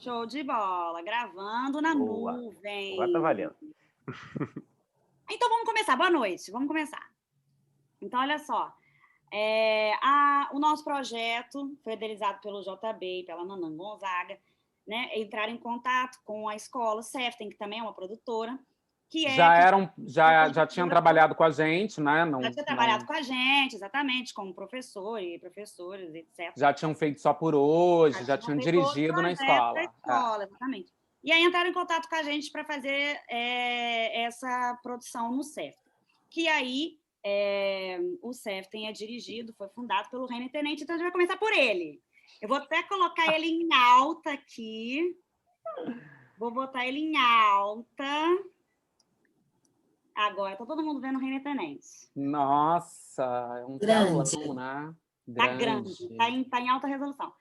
Show de bola, gravando na Boa. nuvem. Agora tá valendo. Então vamos começar, boa noite, vamos começar. Então, olha só, o nosso projeto foi idealizado pelo JB e pela Nanã Gonzaga, né? Entraram em contato com a escola Seften, que também é uma produtora, Já tinham trabalhado com a gente, né? Já tinha trabalhado com a gente, exatamente, como professor e professores, etc. Já tinham feito Só por Hoje, já tinham dirigido na escola. Exatamente. E aí entraram em contato com a gente para fazer essa produção no Seften. Que aí o Seften é dirigido, foi fundado pelo Reiner Tenente, então a gente vai começar por ele. Eu vou até colocar ele em alta aqui. Vou botar ele em alta. Agora, tá todo mundo vendo o Reiner Tenente. Nossa, é um telão, né? Tá grande, tá em alta resolução.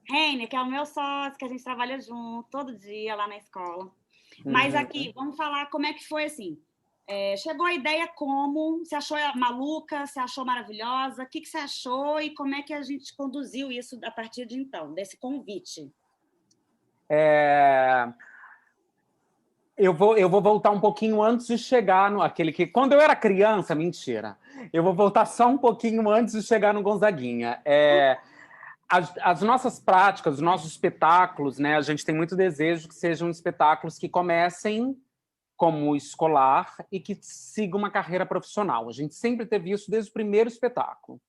Reiner, que é o meu sócio, que a gente trabalha junto todo dia lá na escola. Mas aqui, vamos falar como é que foi assim. Chegou a ideia como? Você achou maluca? Você achou maravilhosa? O que você achou e como é que a gente conduziu isso a partir de então, desse convite? Eu vou voltar um pouquinho antes de chegar no aquele que... Quando eu era criança, mentira. Eu vou voltar só um pouquinho antes de chegar no Gonzaguinha. As nossas práticas, os nossos espetáculos, né? A gente tem muito desejo que sejam espetáculos que comecem como escolar e que sigam uma carreira profissional. A gente sempre teve isso desde o primeiro espetáculo.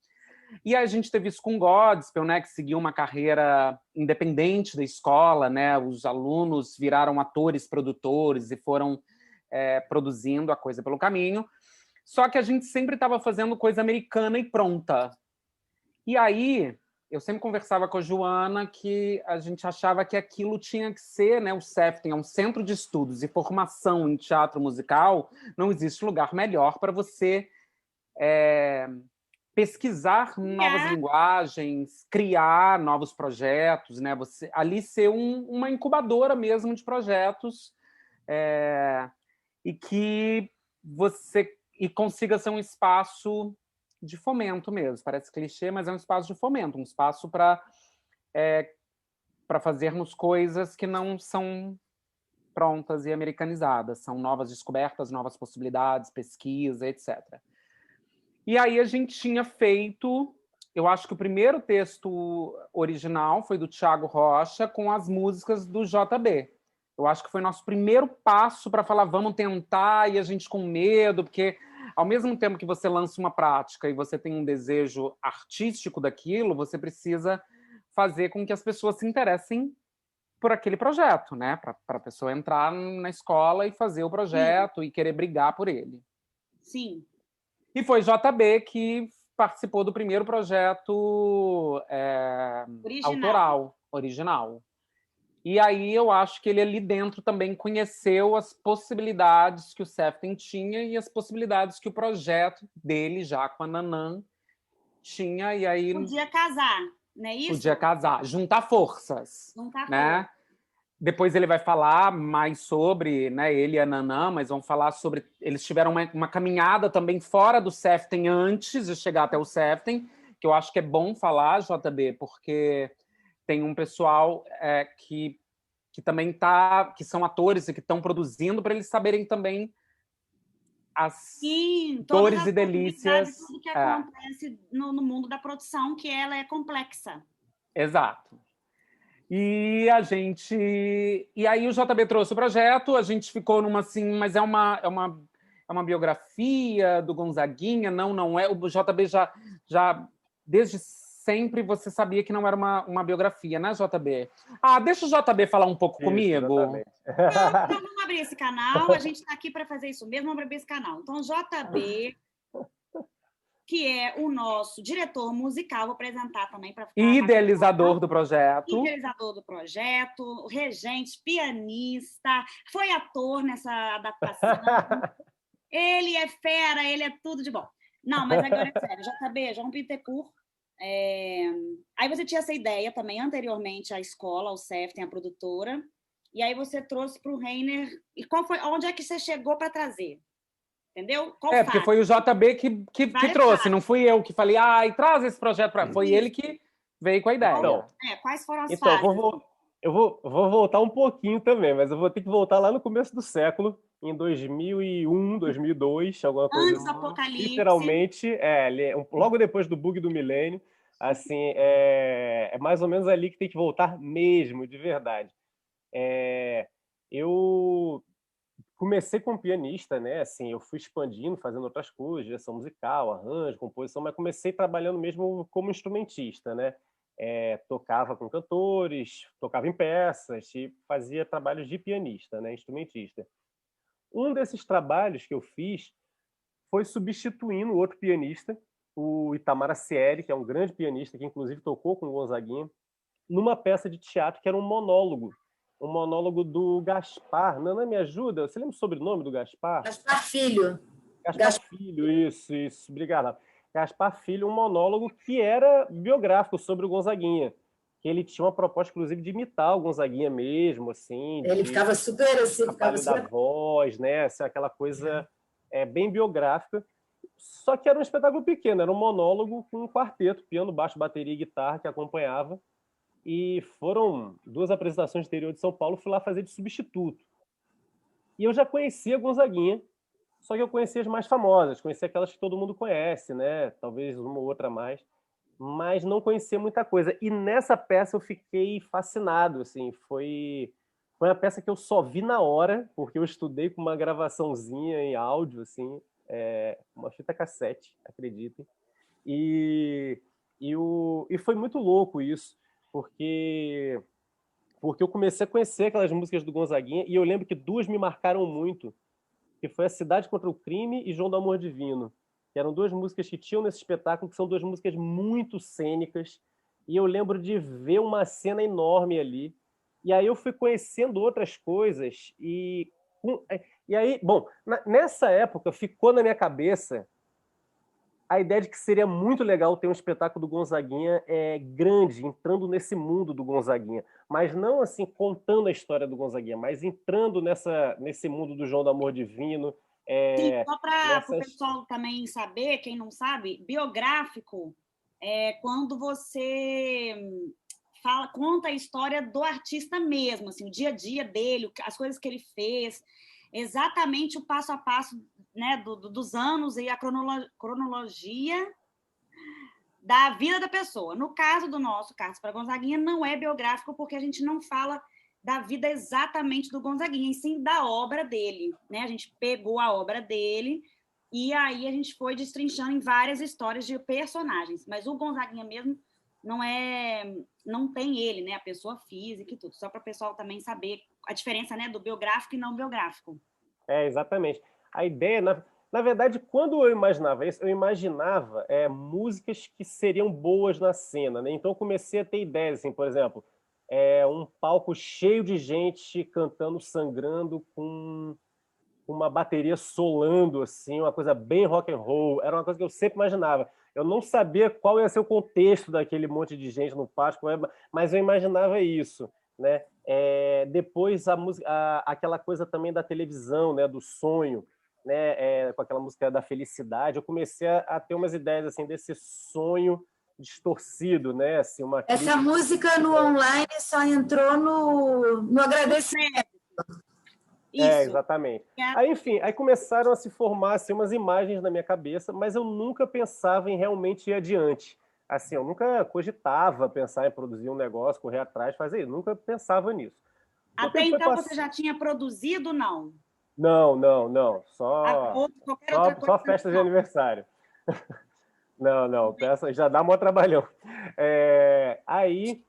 E a gente teve isso com Godspell, né, que seguiu uma carreira independente da escola, né? Os alunos viraram atores, produtores e foram produzindo a coisa pelo caminho. Só que a gente sempre estava fazendo coisa americana e pronta. E aí, eu sempre conversava com a Joana que a gente achava que aquilo tinha que ser, né? O Seften é um centro de estudos e formação em teatro musical. Não existe lugar melhor para você pesquisar novas linguagens, criar novos projetos, né? Você ali ser uma incubadora mesmo de projetos e que você consiga ser um espaço de fomento mesmo. Parece clichê, mas é um espaço de fomento, um espaço para fazermos coisas que não são prontas e americanizadas, são novas descobertas, novas possibilidades, pesquisa, etc. E aí a gente tinha feito, eu acho que o primeiro texto original foi do Thiago Rocha com as músicas do JB. Eu acho que foi nosso primeiro passo para falar, vamos tentar, e a gente com medo, porque ao mesmo tempo que você lança uma prática e você tem um desejo artístico daquilo, você precisa fazer com que as pessoas se interessem por aquele projeto, né? Para a pessoa entrar na escola e fazer o projeto e querer brigar por ele. Sim. E foi JB que participou do primeiro projeto autoral, original. E aí eu acho que ele ali dentro também conheceu as possibilidades que o Seften tinha e as possibilidades que o projeto dele, já com a Nanã, tinha. E aí podia casar, não é isso? Podia casar, juntar forças. Né? Depois ele vai falar mais sobre, né, ele e a Nanã, mas vão falar sobre... Eles tiveram uma caminhada também fora do Seften antes de chegar até o Seften, que eu acho que é bom falar, JB, porque tem um pessoal que também que são atores e que estão produzindo, para eles saberem também as dores e delícias. Tudo que acontece no mundo da produção, que ela é complexa. Exato. E aí o JB trouxe o projeto, a gente ficou numa assim, mas é uma biografia do Gonzaguinha, não é. O JB já desde sempre você sabia que não era uma biografia, né, JB? Deixa o JB falar um pouco comigo. Então vamos abrir esse canal, a gente está aqui para fazer isso mesmo, vamos abrir esse canal. Então, JB, que é o nosso diretor musical, vou apresentar também para ficar... Idealizador do projeto. Idealizador do projeto, regente, pianista, foi ator nessa adaptação. Ele é fera, ele é tudo de bom. Não, mas agora é sério, JB, João Bittencourt. Aí você tinha essa ideia também anteriormente à escola, ao Seften, a produtora, e aí você trouxe para o Reiner. E onde é que você chegou para trazer? Entendeu? Porque foi o JB que trouxe, não fui eu que falei, traz esse projeto para... Foi ele que veio com a ideia. Quais foram as fases? eu vou voltar um pouquinho também, mas eu vou ter que voltar lá no começo do século, em 2001, 2002, alguma coisa Antes do assim. Apocalipse. Literalmente, logo depois do bug do milênio, assim, é mais ou menos ali que tem que voltar mesmo, de verdade. Eu comecei como pianista, né? Assim, eu fui expandindo, fazendo outras coisas, direção musical, arranjo, composição, mas comecei trabalhando mesmo como instrumentista, né? Tocava com cantores, tocava em peças e fazia trabalhos de pianista, né? Instrumentista. Um desses trabalhos que eu fiz foi substituindo outro pianista, o Itamar Acieri, que é um grande pianista que inclusive tocou com o Gonzaguinha, numa peça de teatro que era um monólogo do Gaspar. Nana, me ajuda? Você lembra o sobrenome do Gaspar? Gaspar Filho. Gaspar Filho, isso, obrigado. Gaspar Filho, um monólogo que era biográfico sobre o Gonzaguinha, que ele tinha uma proposta, inclusive, de imitar o Gonzaguinha mesmo, assim, Ele ficava super assim, ficava trabalho da super... voz, né? Assim, aquela coisa bem biográfica. Só que era um espetáculo pequeno, era um monólogo com um quarteto, piano, baixo, bateria e guitarra que acompanhava. E foram 2 apresentações do interior de São Paulo, fui lá fazer de substituto. E eu já conhecia Gonzaguinha, só que eu conhecia as mais famosas, conhecia aquelas que todo mundo conhece, né? Talvez uma ou outra a mais, mas não conhecia muita coisa. E nessa peça eu fiquei fascinado, assim, foi uma peça que eu só vi na hora, porque eu estudei com uma gravaçãozinha em áudio, assim, uma fita cassete, acreditem. E, e foi muito louco isso, porque eu comecei a conhecer aquelas músicas do Gonzaguinha e eu lembro que 2 me marcaram muito, que foi A Cidade contra o Crime e João do Amor Divino, que eram 2 músicas que tinham nesse espetáculo, que são 2 músicas muito cênicas, e eu lembro de ver uma cena enorme ali, e aí eu fui conhecendo outras coisas, e aí, bom, nessa época ficou na minha cabeça a ideia de que seria muito legal ter um espetáculo do Gonzaguinha grande, entrando nesse mundo do Gonzaguinha. Mas não assim contando a história do Gonzaguinha, mas entrando nesse mundo do João do Amor Divino. Sim, só para o Nessas... pessoal também saber, quem não sabe, biográfico é quando você conta a história do artista mesmo, assim, o dia a dia dele, as coisas que ele fez, exatamente o passo a passo, né, dos anos e a cronologia da vida da pessoa. No caso do nosso Carlos para Gonzaguinha, não é biográfico porque a gente não fala da vida exatamente do Gonzaguinha, e sim da obra dele, né? A gente pegou a obra dele e aí a gente foi destrinchando em várias histórias de personagens, mas o Gonzaguinha mesmo não tem ele, né? A pessoa física e tudo, só para o pessoal também saber a diferença, né, do biográfico e não biográfico. Exatamente. A ideia, na verdade, quando eu imaginava isso, eu imaginava músicas que seriam boas na cena, né? Então eu comecei a ter ideias, assim, por exemplo, um palco cheio de gente cantando, sangrando, com uma bateria solando, assim, uma coisa bem rock and roll. Era uma coisa que eu sempre imaginava. Eu não sabia qual ia ser o contexto daquele monte de gente no palco, mas eu imaginava isso, né? Depois a música, aquela coisa também da televisão, né? Do sonho, né? Com aquela música da felicidade. Eu comecei a ter umas ideias assim desse sonho distorcido, né? Assim, Essa música no online só entrou no agradecimento. Isso. Exatamente. Aí, enfim, aí começaram a se formar assim, umas imagens na minha cabeça, mas eu nunca pensava em realmente ir adiante. Assim, eu nunca cogitava pensar em produzir um negócio, correr atrás, fazer isso. Nunca pensava nisso. Até então você já tinha produzido, não? Não. Qualquer outra coisa. Só festa de aniversário. Não. Peça já dá mó trabalhão. Aí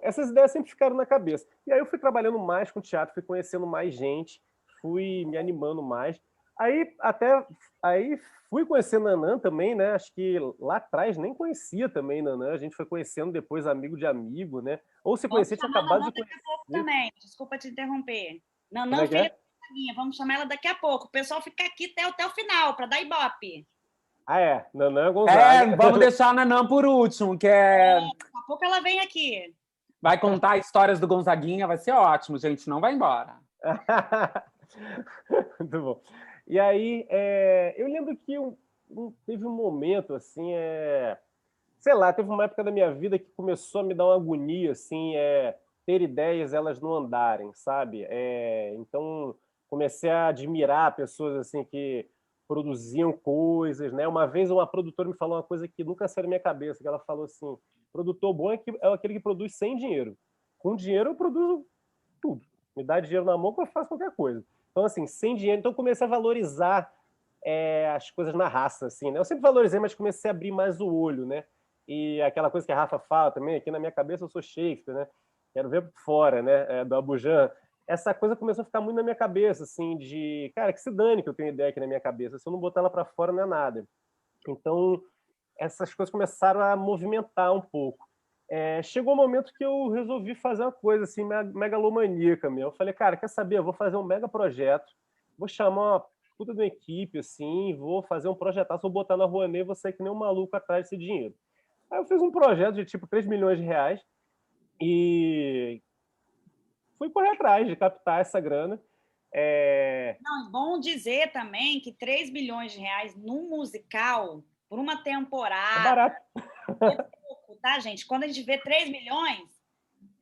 essas ideias sempre ficaram na cabeça. E aí eu fui trabalhando mais com teatro, fui conhecendo mais gente, fui me animando mais. Aí fui conhecendo Nanã também, né? Acho que lá atrás nem conhecia também Nanã. A gente foi conhecendo depois amigo de amigo, né? Ou se conhecia, tinha acabado de conhecer. Daqui a pouco também. Desculpa te interromper. Nanã, Como é que filha da Gonzaguinha. Vamos chamar ela daqui a pouco. O pessoal fica aqui até o final, para dar ibope. Nanã Gonzaga. Vamos deixar a Nanã por último, que é... Daqui a pouco ela vem aqui. Vai contar histórias do Gonzaguinha, vai ser ótimo, gente. Não vai embora. Muito bom. E aí, eu lembro que teve um momento, assim, sei lá, teve uma época da minha vida que começou a me dar uma agonia, assim, ter ideias, elas não andarem, sabe? Então, comecei a admirar pessoas assim que produziam coisas, né? Uma vez uma produtora me falou uma coisa que nunca saiu da minha cabeça, que ela falou assim, produtor bom é aquele que produz sem dinheiro. Com dinheiro eu produzo tudo. Me dá dinheiro na mão que eu faço qualquer coisa. Então, assim, sem dinheiro. Então, eu comecei a valorizar as coisas na raça, assim, né? Eu sempre valorizei, mas comecei a abrir mais o olho, né? E aquela coisa que a Rafa fala também, aqui na minha cabeça eu sou Shakespeare, né? Quero ver por fora, né? Do Abujan. Essa coisa começou a ficar muito na minha cabeça, assim, de, cara, que se dane que eu tenho ideia aqui na minha cabeça. Se eu não botar ela para fora, não é nada. Então, essas coisas começaram a movimentar um pouco. Chegou um momento que eu resolvi fazer uma coisa assim, megalomaníaca mesmo. Eu falei, cara, quer saber? Eu vou fazer um mega projeto, vou chamar uma puta de uma equipe, assim, vou fazer um projetaço, vou botar na Rouanet e vou sair que nem um maluco atrás desse dinheiro. Aí eu fiz um projeto de tipo 3 milhões de reais e fui correr atrás de captar essa grana. Não, é bom dizer também que 3 bilhões de reais num musical, por uma É temporada, barato. é pouco, tá, gente? Quando a gente vê 3 milhões,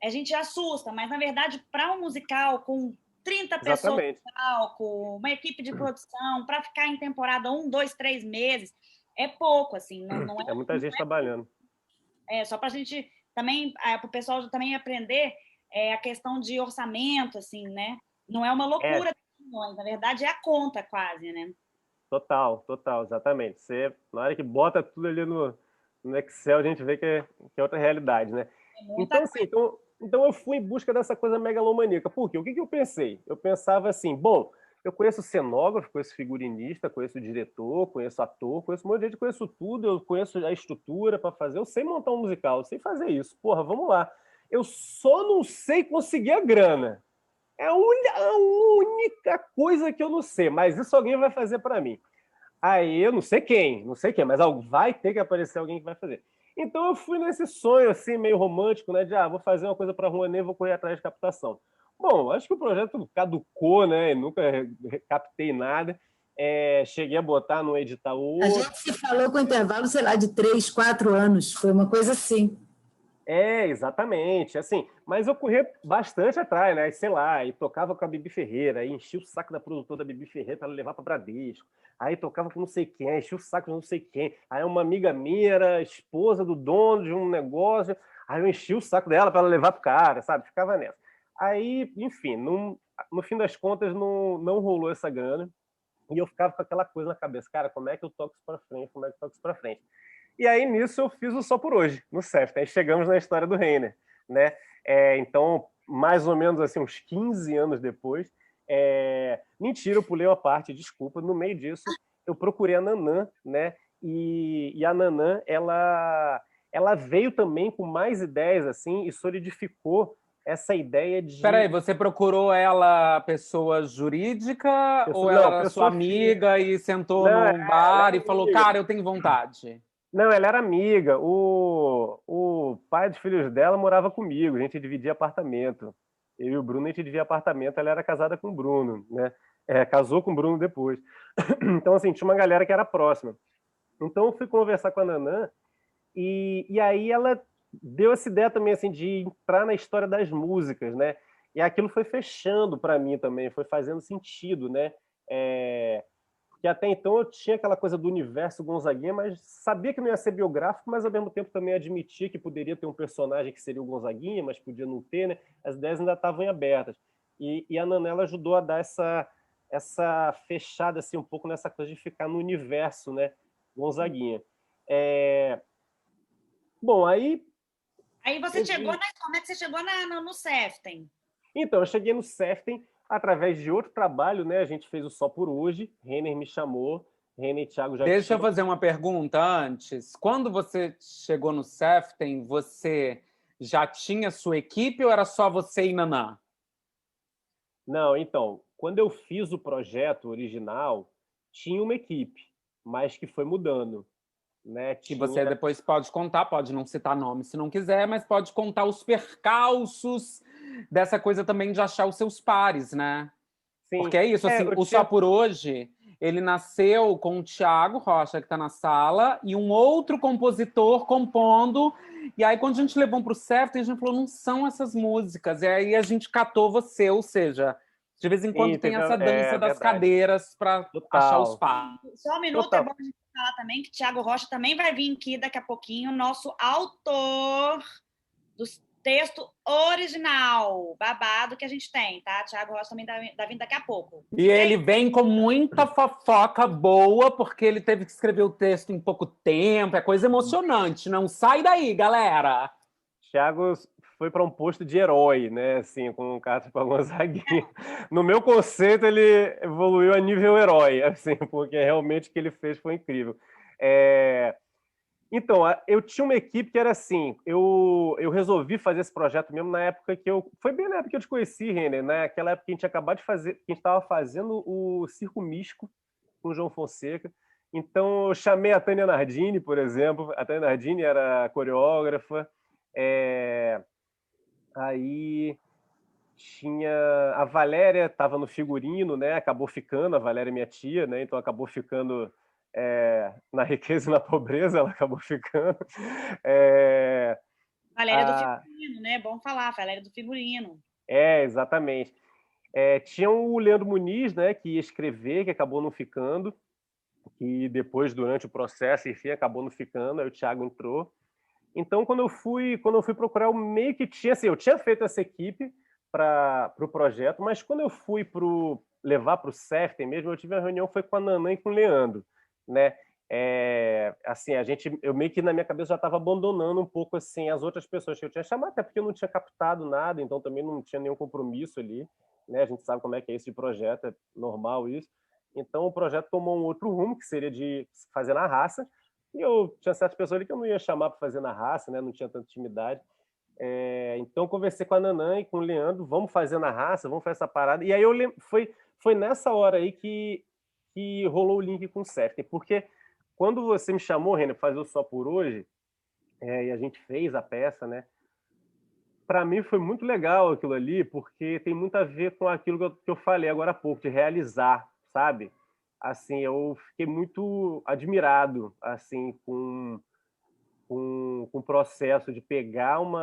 a gente assusta, mas, na verdade, para um musical com 30 pessoas Exatamente. no palco, uma equipe de produção, para ficar em temporada 1, 2, 3 meses, é pouco, assim, não É muita gente trabalhando. só para a gente também, para o pessoal também aprender a questão de orçamento, assim, né? Não é uma loucura, na verdade é a conta quase, né? Total, exatamente. Você, na hora que bota tudo ali no Excel, a gente vê que é outra realidade, né? Então, assim, então eu fui em busca dessa coisa megalomaníaca. Por quê? O que eu pensei? Eu pensava assim, bom, eu conheço cenógrafo, conheço figurinista, conheço diretor, conheço ator, conheço um monte de gente, conheço tudo, eu conheço a estrutura para fazer, eu sei montar um musical, eu sei fazer isso. Porra, vamos lá. Eu só não sei conseguir a grana. É a única coisa que eu não sei, mas isso alguém vai fazer para mim. Aí eu não sei quem, mas vai ter que aparecer alguém que vai fazer. Então eu fui nesse sonho assim meio romântico, né, de vou fazer uma coisa para a Rouanet, vou correr atrás de captação. Bom, acho que o projeto caducou, né? Nunca captei nada. Cheguei a botar no edital. A gente se falou com intervalo, sei lá, de 3, 4 anos. Foi uma coisa assim. Exatamente, assim, mas eu corri bastante atrás, né? Sei lá, e tocava com a Bibi Ferreira, aí enchia o saco da produtora da Bibi Ferreira para levar para Bradesco, aí tocava com não sei quem, enchia o saco de não sei quem, aí uma amiga minha era esposa do dono de um negócio, aí eu enchia o saco dela para levar pro cara, sabe? Ficava nessa. Aí, enfim, no fim das contas não rolou essa grana, e eu ficava com aquela coisa na cabeça, cara, como é que eu toco isso para frente, como é que eu toco isso para frente? E aí, nisso, eu fiz o Só Por Hoje, no CEF. Aí chegamos na história do Reiner, né? Então, mais ou menos assim, uns 15 anos depois, mentira, eu pulei uma parte, desculpa, no meio disso, eu procurei a Nanã, né? E a Nanã, ela veio também com mais ideias, assim, e solidificou essa ideia de... Peraí, você procurou ela pessoa jurídica ou ela era sua amiga e sentou num bar e falou, cara, eu tenho vontade? Não, ela era amiga. O pai dos filhos dela morava comigo. A gente dividia apartamento. Eu e o Bruno, a gente dividia apartamento. Ela era casada com o Bruno, né? Casou com o Bruno depois. Então, assim, tinha uma galera que era próxima. Então, eu fui conversar com a Nanã e aí ela deu essa ideia também, assim, de entrar na história das músicas, né? E aquilo foi fechando para mim também, foi fazendo sentido, né? Porque até então eu tinha aquela coisa do universo Gonzaguinha, mas sabia que não ia ser biográfico, mas ao mesmo tempo também admitia que poderia ter um personagem que seria o Gonzaguinha, mas podia não ter, né? As ideias ainda estavam abertas. E a Nanella ajudou a dar essa fechada assim, um pouco nessa coisa de ficar no universo, né? Gonzaguinha. Bom, aí... Aí você chegou como é que você chegou no Seften? Então, eu cheguei no Seften através de outro trabalho, né? A gente fez o Só Por Hoje, Reiner me chamou, Reiner e Thiago já Deixa eu fazer uma pergunta antes. Quando você chegou no Seften, você já tinha sua equipe ou era só você e Nanã? Não, então, quando eu fiz o projeto original, tinha uma equipe, mas que foi mudando, né? E você depois pode contar, pode não citar nome se não quiser, mas pode contar os percalços dessa coisa também de achar os seus pares, né? Sim. Porque é isso, assim, o Só Por Hoje, ele nasceu com o Thiago Rocha, que está na sala, e um outro compositor compondo E aí, quando a gente levou para o certo, a gente falou, não são essas músicas. E aí a gente catou você, ou seja, de vez em quando tem essa dança das cadeiras para achar os passos. Só um minuto, é bom a gente falar também que Thiago Rocha também vai vir aqui daqui a pouquinho, nosso autor do texto original, babado que a gente tem, tá? Thiago Rocha também tá vindo daqui a pouco. E ele vem com muita fofoca boa, porque ele teve que escrever o texto em pouco tempo, é coisa emocionante. Não sai daí, galera! Thiago foi para um posto de herói, né? Assim, com um cara para Gonzaguinha. No meu conceito, ele evoluiu a nível herói, assim, porque realmente o que ele fez foi incrível. Então, eu tinha uma equipe que era assim, eu resolvi fazer esse projeto mesmo na época que foi bem na época que eu te conheci, Renner, né? Aquela época que a gente acabou de fazer, que a gente estava fazendo o Circo Místico com o João Fonseca. Então, eu chamei a Tânia Nardini, por exemplo. A Tânia Nardini era coreógrafa. Aí tinha a Valéria, estava no figurino, né? Acabou ficando, a Valéria é minha tia, né? Então acabou ficando na riqueza e na pobreza, ela acabou ficando. Valéria do figurino, né? Bom falar, Valéria do figurino. Exatamente. Tinha o Leandro Muniz, né? Que ia escrever, que acabou não ficando, que depois, durante o processo, enfim, acabou não ficando, aí o Thiago entrou. Então, quando eu fui procurar, eu meio que tinha, assim, eu tinha feito essa equipe para o projeto, mas quando eu fui levar para o Seften mesmo, eu tive uma reunião, foi com a Nanã e com o Leandro, né? Assim, eu meio que na minha cabeça já estava abandonando um pouco assim as outras pessoas que eu tinha chamado, até porque eu não tinha captado nada, então também não tinha nenhum compromisso ali, né? A gente sabe como é que é esse projeto, é normal isso. Então o projeto tomou um outro rumo, que seria de fazer na raça. E eu tinha certas pessoas ali que eu não ia chamar para fazer na raça, né? Não tinha tanta intimidade. Então, conversei com a Nanã e com o Leandro, vamos fazer na raça, vamos fazer essa parada. E aí foi nessa hora aí que rolou o link com o Seften, porque quando você me chamou, Renner, para fazer o Só Por Hoje, e a gente fez a peça, né? Para mim foi muito legal aquilo ali, porque tem muito a ver com aquilo que eu falei agora há pouco, de realizar, sabe? Assim, eu fiquei muito admirado, assim, com o processo de pegar um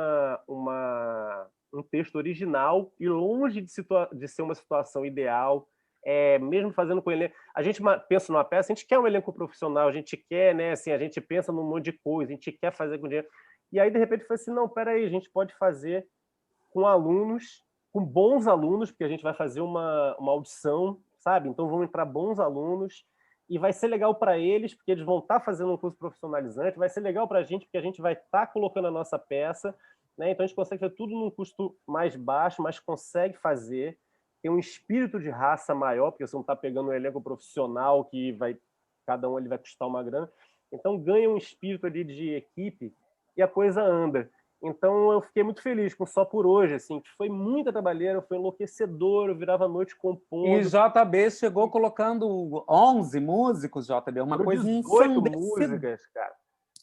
texto original e longe de ser uma situação ideal, mesmo fazendo com ele. A gente pensa numa peça, a gente quer um elenco profissional, a gente quer, né, assim, a gente pensa num monte de coisa, a gente quer fazer com dinheiro. E aí, de repente, foi assim, não, peraí, a gente pode fazer com alunos, com bons alunos, porque a gente vai fazer uma audição, sabe? Então vão entrar bons alunos, e vai ser legal para eles, porque eles vão estar fazendo um curso profissionalizante, vai ser legal para a gente, porque a gente vai estar colocando a nossa peça, né? Então a gente consegue fazer tudo num custo mais baixo, mas consegue fazer, tem um espírito de raça maior, porque você não está pegando um elenco profissional que cada um ele vai custar uma grana, então ganha um espírito ali de equipe e a coisa anda. Então eu fiquei muito feliz com Só Por Hoje, assim, que foi muita trabalheira, foi enlouquecedor, eu virava a noite compondo. E JB chegou colocando 11 músicos, JB, uma coisa 18 músicas, cara.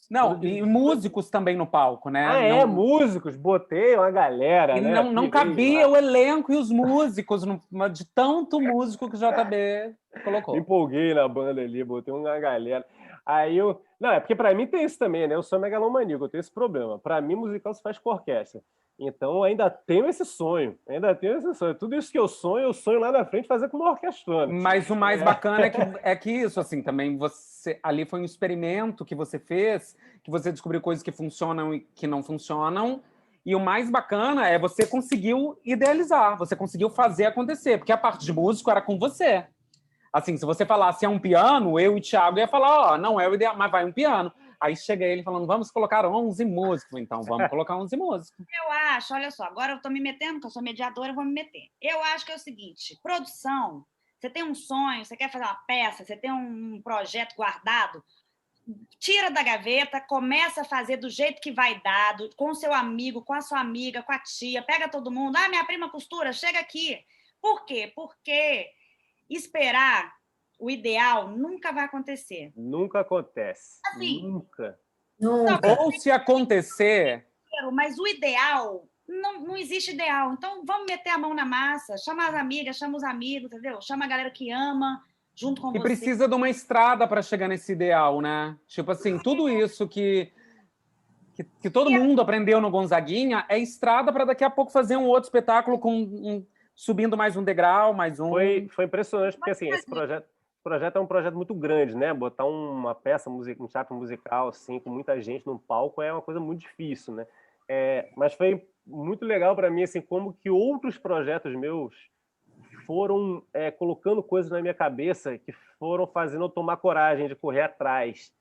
Não, e músicos também no palco, né? Músicos, botei uma galera, e né? Não cabia o elenco e os músicos, de tanto músico que o JB colocou. Me empolguei na banda ali, botei uma galera. Aí eu... Não, é porque para mim tem isso também, né? Eu sou megalomaníaco, eu tenho esse problema. Para mim, musical se faz com orquestra. Então, ainda tenho esse sonho. Tudo isso que eu sonho lá na frente fazer com uma orquestrona. Mas o mais bacana é que isso, assim, também ali foi um experimento que você fez, que você descobriu coisas que funcionam e que não funcionam. E o mais bacana é você conseguiu idealizar, você conseguiu fazer acontecer, porque a parte de músico era com você. Assim, se você falasse um piano, eu e o Thiago ia falar, não é o ideal, mas vai um piano. Aí chega ele falando, vamos colocar 11 músicos. Então, vamos colocar 11 músicos. Eu acho, olha só, agora eu estou me metendo, que eu sou mediadora, eu vou me meter. Eu acho que é o seguinte, produção, você tem um sonho, você quer fazer uma peça, você tem um projeto guardado, tira da gaveta, começa a fazer do jeito que vai dar, com o seu amigo, com a sua amiga, com a tia, pega todo mundo, minha prima costura, chega aqui. Por quê? Porque esperar o ideal nunca vai acontecer. Nunca acontece. Assim, nunca. Ou se acontecer... Mas o ideal, não existe ideal. Então, vamos meter a mão na massa, chama as amigas, chama os amigos, entendeu? Chama a galera que ama, junto com você. E precisa de uma estrada para chegar nesse ideal, né? Tipo assim, tudo isso que que todo mundo aprendeu no Gonzaguinha, é estrada para daqui a pouco fazer um outro espetáculo subindo mais um degrau, mais um... Foi impressionante, porque assim, esse projeto é um projeto muito grande, né? Botar uma peça, um teatro musical, assim, com muita gente num palco é uma coisa muito difícil, né? Mas foi muito legal para mim, assim, como que outros projetos meus foram colocando coisas na minha cabeça que foram fazendo eu tomar coragem de correr atrás,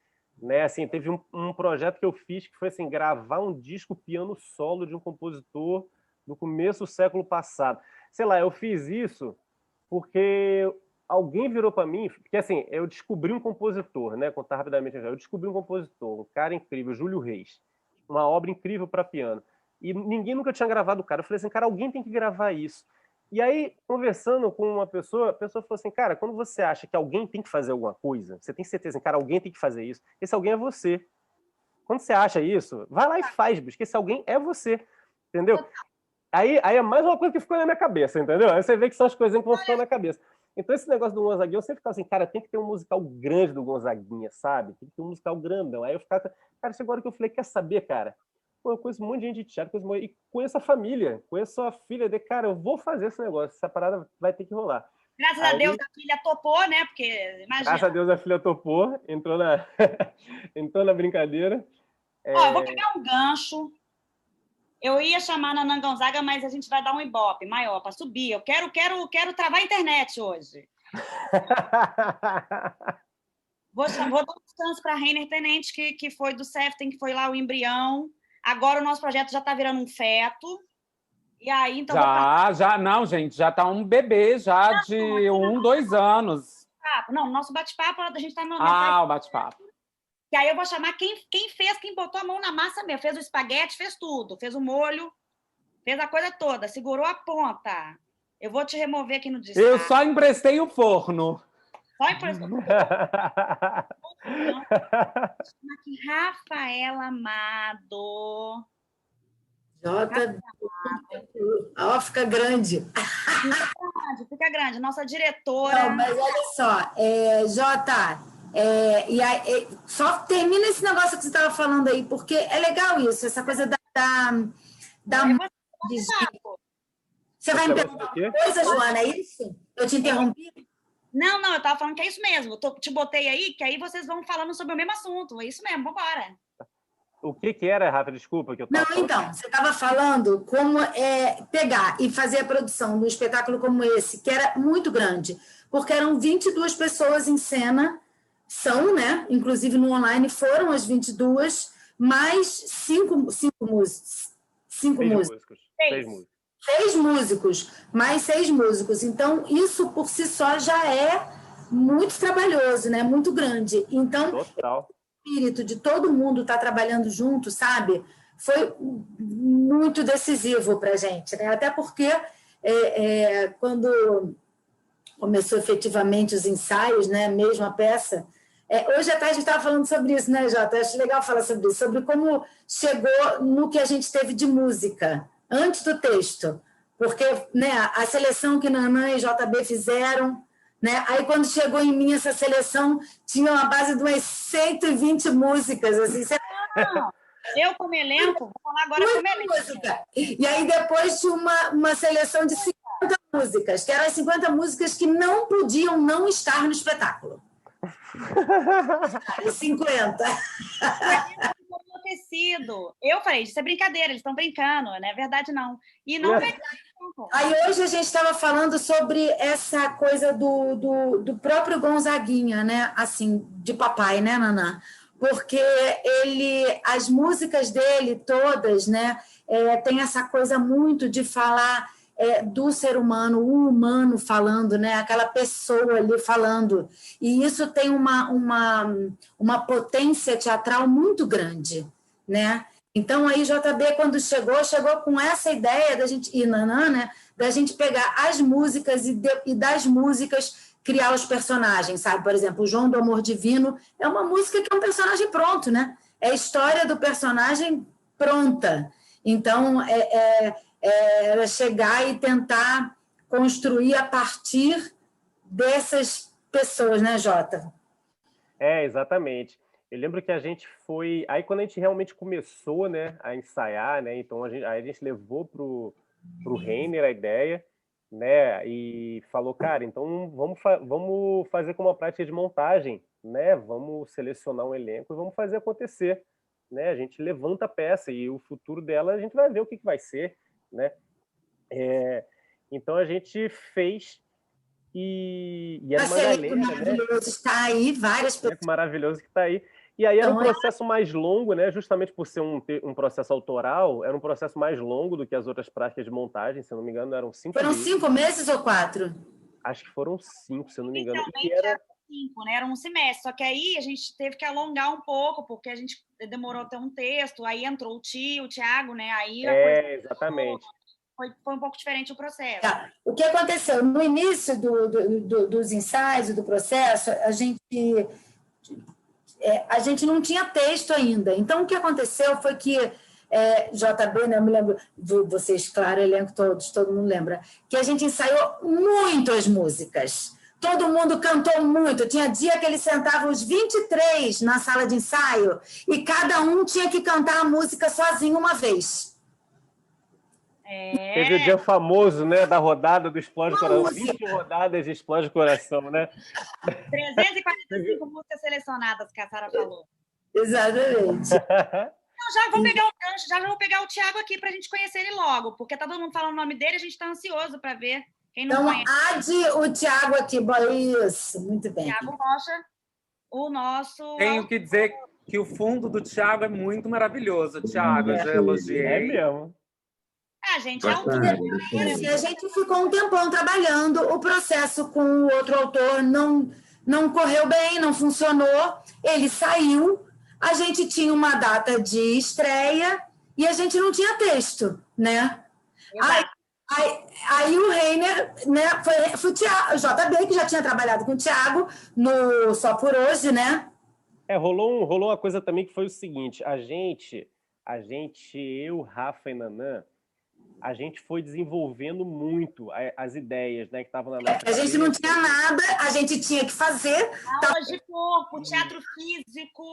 né? Assim, teve um projeto que eu fiz que foi assim, gravar um disco piano solo de um compositor do começo do século passado. Sei lá, eu fiz isso porque alguém virou para mim, porque assim, eu descobri um compositor, né? Contar rapidamente, eu descobri um compositor, um cara incrível, Júlio Reis, uma obra incrível para piano. E ninguém nunca tinha gravado o cara. Eu falei assim, cara, alguém tem que gravar isso. E aí, conversando com uma pessoa, a pessoa falou assim, cara, quando você acha que alguém tem que fazer alguma coisa, você tem certeza, cara, alguém tem que fazer isso, esse alguém é você. Quando você acha isso, vai lá e faz, bicho, que esse alguém é você, entendeu? Aí é mais uma coisa que ficou na minha cabeça, entendeu? Aí você vê que são as coisinhas que vão ficando na cabeça. Então, esse negócio do Gonzaguinha, eu sempre ficava assim, cara, tem que ter um musical grande do Gonzaguinha, sabe? Tem que ter um musical grandão. Aí eu ficava, cara, chegou a hora que eu falei, quer saber, cara? Pô, eu conheço um monte de gente de teatro, e conheço a família, conheço a filha de cara, eu vou fazer esse negócio, essa parada vai ter que rolar. Graças a Deus a filha topou, né? Porque, imagina. Graças a Deus a filha topou, entrou na brincadeira. Ó, eu vou pegar um gancho. Eu ia chamar a Nanã Gonzaga, mas a gente vai dar um ibope maior para subir. Eu quero travar a internet hoje. Vou dar um descanso para a Reiner Tenente, que foi do Seften, que foi lá o embrião. Agora o nosso projeto já está virando um feto. E aí, então. Não, gente, já está um bebê já de 2 anos. Não, nosso bate-papo, a gente está no. O bate-papo. E aí eu vou chamar quem botou a mão na massa mesmo. Fez o espaguete, fez tudo. Fez o molho, fez a coisa toda, segurou a ponta. Eu vou te remover aqui no destaque. Eu só emprestei o forno. Só emprestou. Aqui, Rafaela Amado. Jota, fica grande. Fica grande. Nossa diretora. Não, mas olha só, Jota, e aí, só termina esse negócio que você estava falando aí, porque é legal isso, essa coisa da Você vai me perguntar uma coisa, Joana, é isso? Eu te interrompi? Não, eu estava falando que é isso mesmo. Te botei aí, que aí vocês vão falando sobre o mesmo assunto. É isso mesmo, vambora. O que era, Rafa? Desculpa. Que eu Não, então, você estava falando como pegar e fazer a produção de um espetáculo como esse, que era muito grande, porque eram 22 pessoas em cena, né? Inclusive no online foram as 22, mais 5 músicos. 5 músicos. 6 músicos. 6 músicos, mais 6 músicos. Então, isso por si só já é muito trabalhoso, né? Muito grande. Então, total. O espírito de todo mundo estar trabalhando junto, sabe? Foi muito decisivo para a gente, né? Até porque quando começou efetivamente os ensaios, né? Mesmo a peça. Hoje à tarde a gente estava falando sobre isso, né, Jota? Acho legal falar sobre isso, sobre como chegou no que a gente teve de música antes do texto, porque, né, a seleção que Nanã e JB fizeram, né, aí quando chegou em mim essa seleção tinha uma base de umas 120 músicas, assim. Não, eu como elenco, vou falar agora como elenco. E aí depois tinha uma seleção de 50 músicas, que eram as 50 músicas que não podiam não estar no espetáculo. 50. Eu falei, isso é brincadeira, eles estão brincando, não é verdade, não. E não é. Aí hoje a gente estava falando sobre essa coisa do próprio Gonzaguinha, né? Assim, de papai, né, Nanã? Porque as músicas dele todas, né? Tem essa coisa muito de falar do ser humano, o humano falando, né? Aquela pessoa ali falando. E isso tem uma potência teatral muito grande, né? Então, aí, JB, quando chegou com essa ideia da gente, e Nanã, né? Da gente pegar as músicas e das músicas criar os personagens, sabe? Por exemplo, o João do Amor Divino é uma música que é um personagem pronto, né? É a história do personagem pronta. Então, era chegar e tentar construir a partir dessas pessoas, né, Jota? Exatamente. Eu lembro que a gente foi... Aí quando a gente realmente começou, né, a ensaiar, né, então aí a gente levou pro Reiner a ideia, né, e falou, cara, então vamos fazer como uma prática de montagem, né, vamos selecionar um elenco e vamos fazer acontecer, né, a gente levanta a peça e o futuro dela a gente vai ver o que vai ser, né. Então a gente fez e era uma galera, né? Maravilhoso, está aí, várias pessoas. Maravilhoso que está aí. E aí era um processo mais longo, né? Justamente por ser um processo autoral, era um processo mais longo do que as outras práticas de montagem, se eu não me engano, eram 5 Foram meses. 5 meses ou 4? Acho que foram 5, se eu não me engano. Inicialmente eram 5, né? Era um semestre. Só que aí a gente teve que alongar um pouco, porque a gente demorou a ter um texto, aí entrou o Thiago, né? Aí a coisa exatamente. Foi um pouco diferente o processo. Tá. O que aconteceu? No início dos ensaios e do processo, a gente não tinha texto ainda. Então, o que aconteceu foi que JB, né, eu me lembro, vocês, claro, elenco todos, todo mundo lembra, que a gente ensaiou muito as músicas. Todo mundo cantou muito. Tinha dia que eles sentavam os 23 na sala de ensaio e cada um tinha que cantar a música sozinho uma vez. Teve o dia famoso, né, da rodada do Explode Coração. 20 rodadas de Explode Coração, né? 345 músicas selecionadas, que a Sara falou. Exatamente. Já vou pegar o gancho, já vou pegar o Thiago aqui para a gente conhecer ele logo, porque tá todo mundo falando o nome dele, a gente está ansioso para ver quem não conhece. Então, o Thiago aqui, isso, muito bem. Thiago Rocha, o nosso... Tenho que dizer que o fundo do Thiago é muito maravilhoso, Thiago, eu já elogiei. É mesmo. A gente a gente ficou um tempão trabalhando, o processo com o outro autor não correu bem, não funcionou, ele saiu, a gente tinha uma data de estreia e a gente não tinha texto, né? Aí o Reiner, né, foi o JB, que já tinha trabalhado com o Thiago no Só Por Hoje, né? Rolou uma coisa também que foi o seguinte, a gente, eu, Rafa e Nanã, a gente foi desenvolvendo muito as ideias, né, que estavam na nossa cabeça. A gente não tinha nada, a gente tinha que fazer... Aulas de corpo, teatro físico...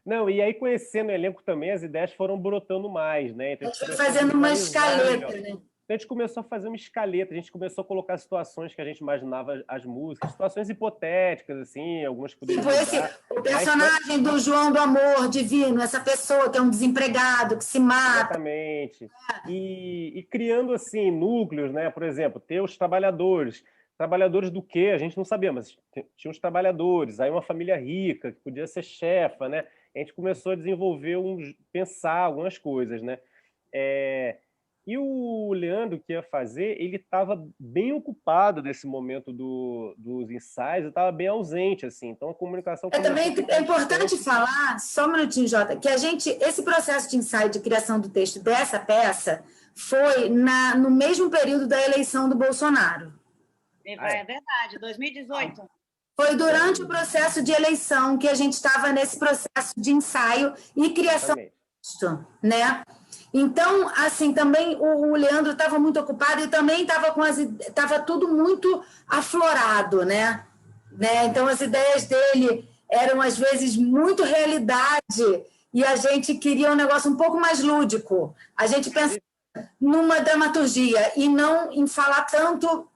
Não, e aí conhecendo o elenco também, as ideias foram brotando mais, né? Então, a gente foi fazendo uma escaleta, né? A gente começou a fazer uma escaleta, a gente começou a colocar situações que a gente imaginava as músicas, situações hipotéticas, assim, algumas poderiam o personagem do João do Amor Divino, essa pessoa que é um desempregado, que se mata. Exatamente. E criando, assim, núcleos, né? Por exemplo, ter os trabalhadores. Trabalhadores do quê? A gente não sabia, mas tinha os trabalhadores, aí uma família rica, que podia ser chefa, né? A gente começou a desenvolver, pensar algumas coisas, né? E o Leandro, que ia fazer, ele estava bem ocupado nesse momento dos ensaios, estava bem ausente, assim. Então a comunicação... Também é importante falar, só um minutinho, Jota, que esse processo de ensaio de criação do texto dessa peça foi no mesmo período da eleição do Bolsonaro. É verdade, 2018. Foi durante o processo de eleição que a gente estava nesse processo de ensaio e criação do texto, né? Então, assim, também o Leandro estava muito ocupado e também estava tudo muito aflorado, né? Então, as ideias dele eram, às vezes, muito realidade e a gente queria um negócio um pouco mais lúdico. A gente pensava numa dramaturgia e não em falar tanto...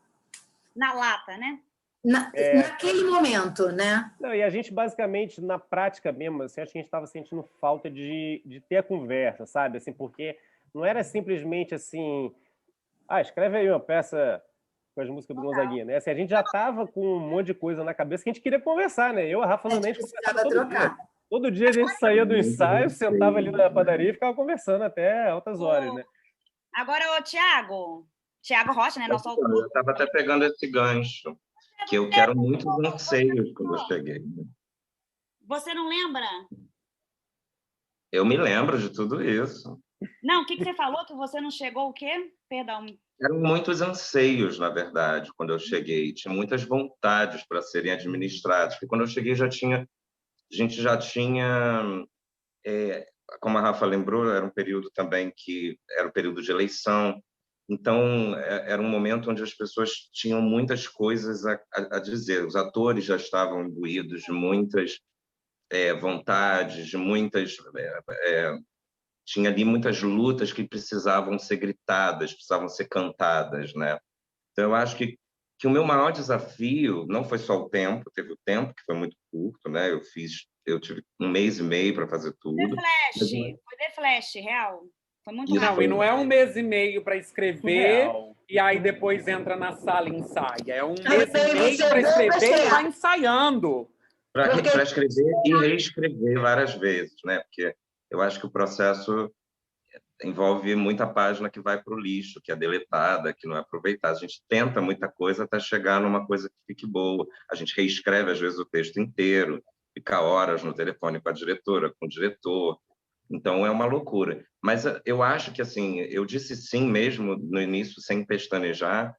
Na lata, né? Naquele momento, né? Não, e a gente, basicamente, na prática mesmo, assim, acho que a gente estava sentindo falta de ter a conversa, sabe? Assim, porque não era simplesmente assim... escreve aí uma peça com as músicas do Gonzaguinha, né? Assim, a gente já estava com um monte de coisa na cabeça que a gente queria conversar, né? Eu, a Rafa, a gente conversava todo dia. Todo dia a gente saía do ensaio, sentava ali na padaria e ficava conversando até altas horas, né? Agora, Thiago Rocha, né? Nosso autor. Eu estava até pegando esse gancho, que eu quero muitos anseios quando eu cheguei. Você não lembra? Eu me lembro de tudo isso. Não, o que você falou? Que você não chegou o quê? Perdão. Eram muitos anseios, na verdade, quando eu cheguei. Tinha muitas vontades para serem administradas. Porque quando eu cheguei, a gente já tinha... como a Rafa lembrou, era um período também que era um período de eleição. Então, era um momento onde as pessoas tinham muitas coisas a dizer. Os atores já estavam imbuídos de muitas vontades, de muitas... tinha ali muitas lutas que precisavam ser gritadas, precisavam ser cantadas, né? Então, eu acho que o meu maior desafio não foi só o tempo, teve o tempo, que foi muito curto, né? Eu tive 1 mês e meio para fazer tudo. Foi The Flash, real. Foi muito Isso rápido. Não, e não é 1 mês e meio para escrever Surreal. e aí depois entra na sala e ensaia. É 1 Aí mês e meio você para vê, vai escrever e estrear. vai ensaiando. para escrever e reescrever várias vezes, né? Porque eu acho que o processo envolve muita página que vai para o lixo, que é deletada, que não é aproveitada. A gente tenta muita coisa até chegar numa coisa que fique boa. A gente reescreve, às vezes, o texto inteiro, fica horas no telefone com a diretora, com o diretor. Então, é uma loucura. Mas eu acho que, assim, eu disse sim mesmo no início, sem pestanejar,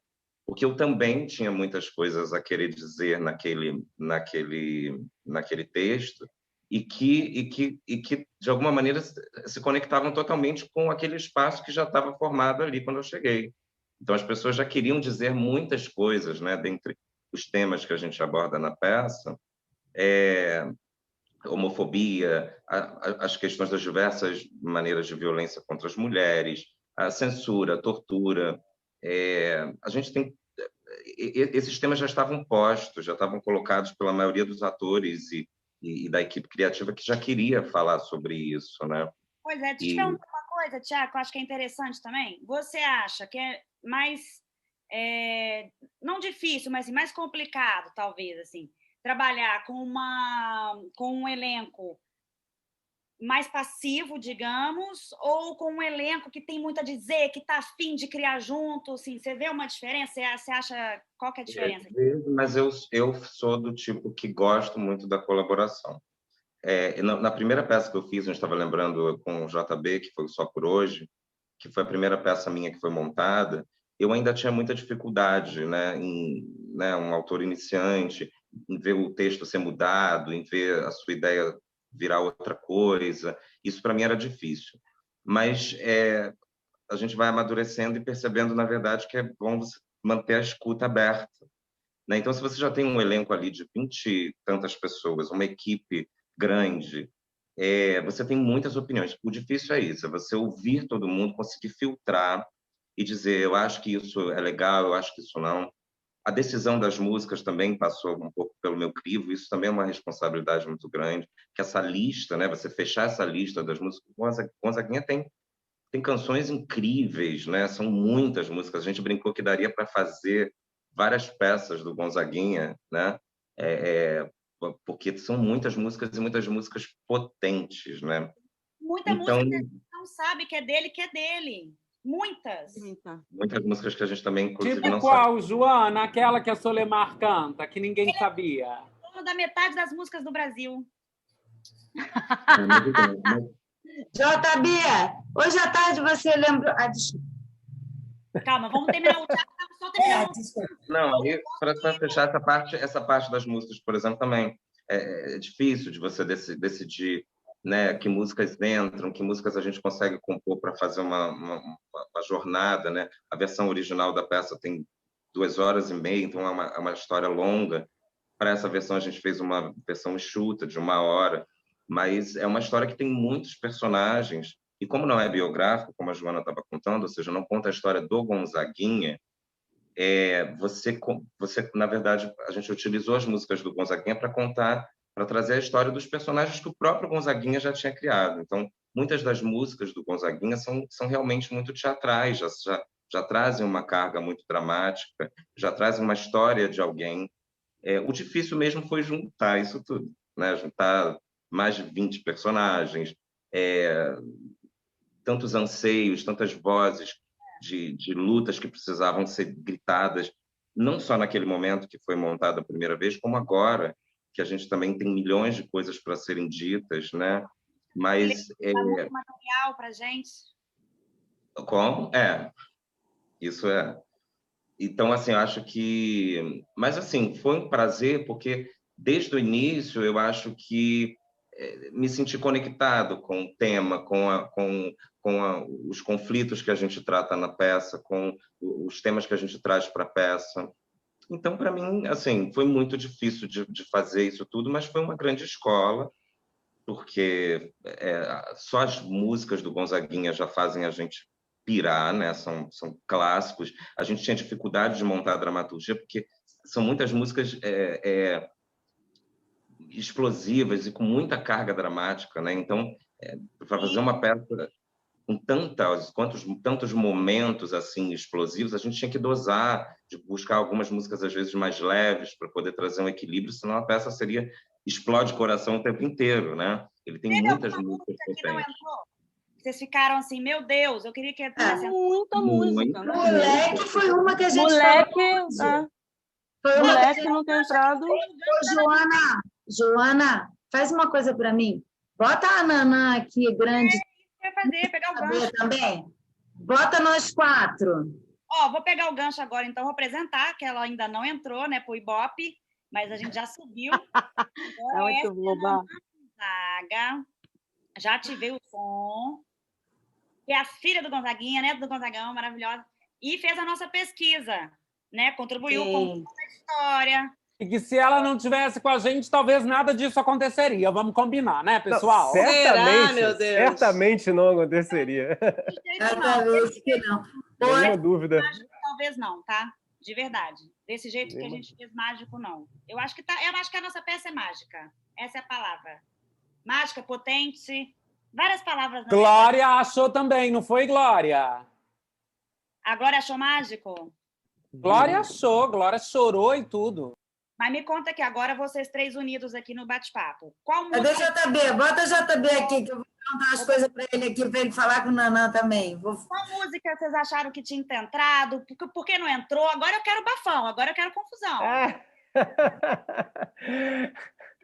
porque eu também tinha muitas coisas a querer dizer naquele texto, e que de alguma maneira se conectavam totalmente com aquele espaço que já estava formado ali quando eu cheguei. Então as pessoas já queriam dizer muitas coisas, né, dentre os temas que a gente aborda na peça, homofobia, as questões das diversas maneiras de violência contra as mulheres, a censura, a tortura. A gente tem esses temas já estavam postos, já estavam colocados pela maioria dos atores e da equipe criativa que já queria falar sobre isso, né? Pois é, deixa eu te perguntar uma coisa, Tiago, que eu acho que é interessante também. Você acha que é mais, não difícil, mas assim, mais complicado, talvez, assim, trabalhar com um elenco mais passivo, digamos, ou com um elenco que tem muito a dizer, que está afim de criar junto, assim, você vê uma diferença? Você acha qual que é a diferença? Mas eu sou do tipo que gosto muito da colaboração. Na primeira peça que eu fiz, a gente estava lembrando com o JB, que foi o Só Por Hoje, que foi a primeira peça minha que foi montada, eu ainda tinha muita dificuldade, né, um autor iniciante, em ver o texto ser mudado, em ver a sua ideia virar outra coisa. Isso para mim era difícil. Mas a gente vai amadurecendo e percebendo, na verdade, que é bom você manter a escuta aberta, né? Então, se você já tem um elenco ali de 20 e tantas pessoas, uma equipe grande, você tem muitas opiniões. O difícil é isso, é você ouvir todo mundo, conseguir filtrar e dizer, eu acho que isso é legal, eu acho que isso não. A decisão das músicas também passou um pouco pelo meu crivo, isso também é uma responsabilidade muito grande, que essa lista, né, você fechar essa lista das músicas, Gonzaguinha tem canções incríveis, né? São muitas músicas. A gente brincou que daria para fazer várias peças do Gonzaguinha, né? Porque são muitas músicas e muitas músicas potentes, né? Muita então, música que a gente não sabe que é dele. Muitas. Muitas músicas que a gente também, inclusive, Tipo não qual, sabe. Joana? Aquela que a Solemar canta, que ninguém sabia. Dono da metade das músicas do Brasil. JB, hoje à tarde você lembrou... desculpa. Calma, vamos terminar o Thiago, só terminar Não, para fechar essa parte das músicas, por exemplo, também é difícil de você decidir, né, que músicas entram, que músicas a gente consegue compor para fazer uma jornada, né? A versão original da peça tem 2 horas e meia, então é uma história longa. Para essa versão a gente fez uma versão enxuta de 1 hora, mas é uma história que tem muitos personagens e como não é biográfico, como a Joana estava contando, ou seja, não conta a história do Gonzaguinha, você, na verdade, a gente utilizou as músicas do Gonzaguinha para contar, para trazer a história dos personagens que o próprio Gonzaguinha já tinha criado. Então, muitas das músicas do Gonzaguinha são realmente muito teatrais, já trazem uma carga muito dramática, já trazem uma história de alguém. O difícil mesmo foi juntar isso tudo, né? Juntar mais de 20 personagens, tantos anseios, tantas vozes de lutas que precisavam ser gritadas, não só naquele momento que foi montada a primeira vez, como agora, que a gente também tem milhões de coisas para serem ditas, né? Mas muito material para gente. Como? Isso é. Então, assim, eu acho que... Mas, assim, foi um prazer, porque desde o início eu acho que me sentir conectado com o tema, os conflitos que a gente trata na peça, com os temas que a gente traz para a peça. Então, para mim, assim, foi muito difícil de fazer isso tudo, mas foi uma grande escola, porque só as músicas do Gonzaguinha já fazem a gente pirar, né? São clássicos. A gente tinha dificuldade de montar a dramaturgia, porque são muitas músicas explosivas e com muita carga dramática, né? Então, para fazer uma peça com tantos momentos assim explosivos, a gente tinha que dosar, de buscar algumas músicas às vezes mais leves para poder trazer um equilíbrio, senão a peça explode coração o tempo inteiro, né? Ele tem muitas músicas potentes. Vocês ficaram assim, meu Deus, eu queria que entrasse. Muita música. Moleque foi uma que a gente Moleque, Foi uma moleque não tem entrado. Ô, Joana, faz uma coisa para mim. Bota a Nanã aqui, grande. Vai fazer, pegar o gancho. Também. Bota nós 4. Vou pegar o gancho agora, então, vou apresentar, que ela ainda não entrou, né, pro Ibope, mas a gente já subiu. É muito boba. Gonzaga. Já ativei o som. Que é a filha do Gonzaguinha, né, do Gonzagão, maravilhosa. E fez a nossa pesquisa, né, contribuiu com a história. E que se ela não tivesse com a gente, talvez nada disso aconteceria. Vamos combinar, né, pessoal? Não, certamente, Será, meu Deus? certamente não aconteceria. Talvez que não. Nenhuma dúvida. Talvez não, tá? De verdade. Desse jeito que a gente fez mágico, não. Eu acho que a nossa peça é mágica. Essa é a palavra. Mágica, potente, várias palavras. Glória achou também, não foi, Glória? A Glória achou mágico? Glória achou, Glória chorou e tudo. Mas me conta aqui, agora vocês 3 unidos aqui no bate-papo. Qual música... Cadê o JB? Bota o JB aqui, que eu vou perguntar as coisas para ele aqui, para ele falar com o Nanã também. Qual música vocês acharam que tinha que ter entrado? Por que não entrou? Agora eu quero bafão, agora eu quero confusão.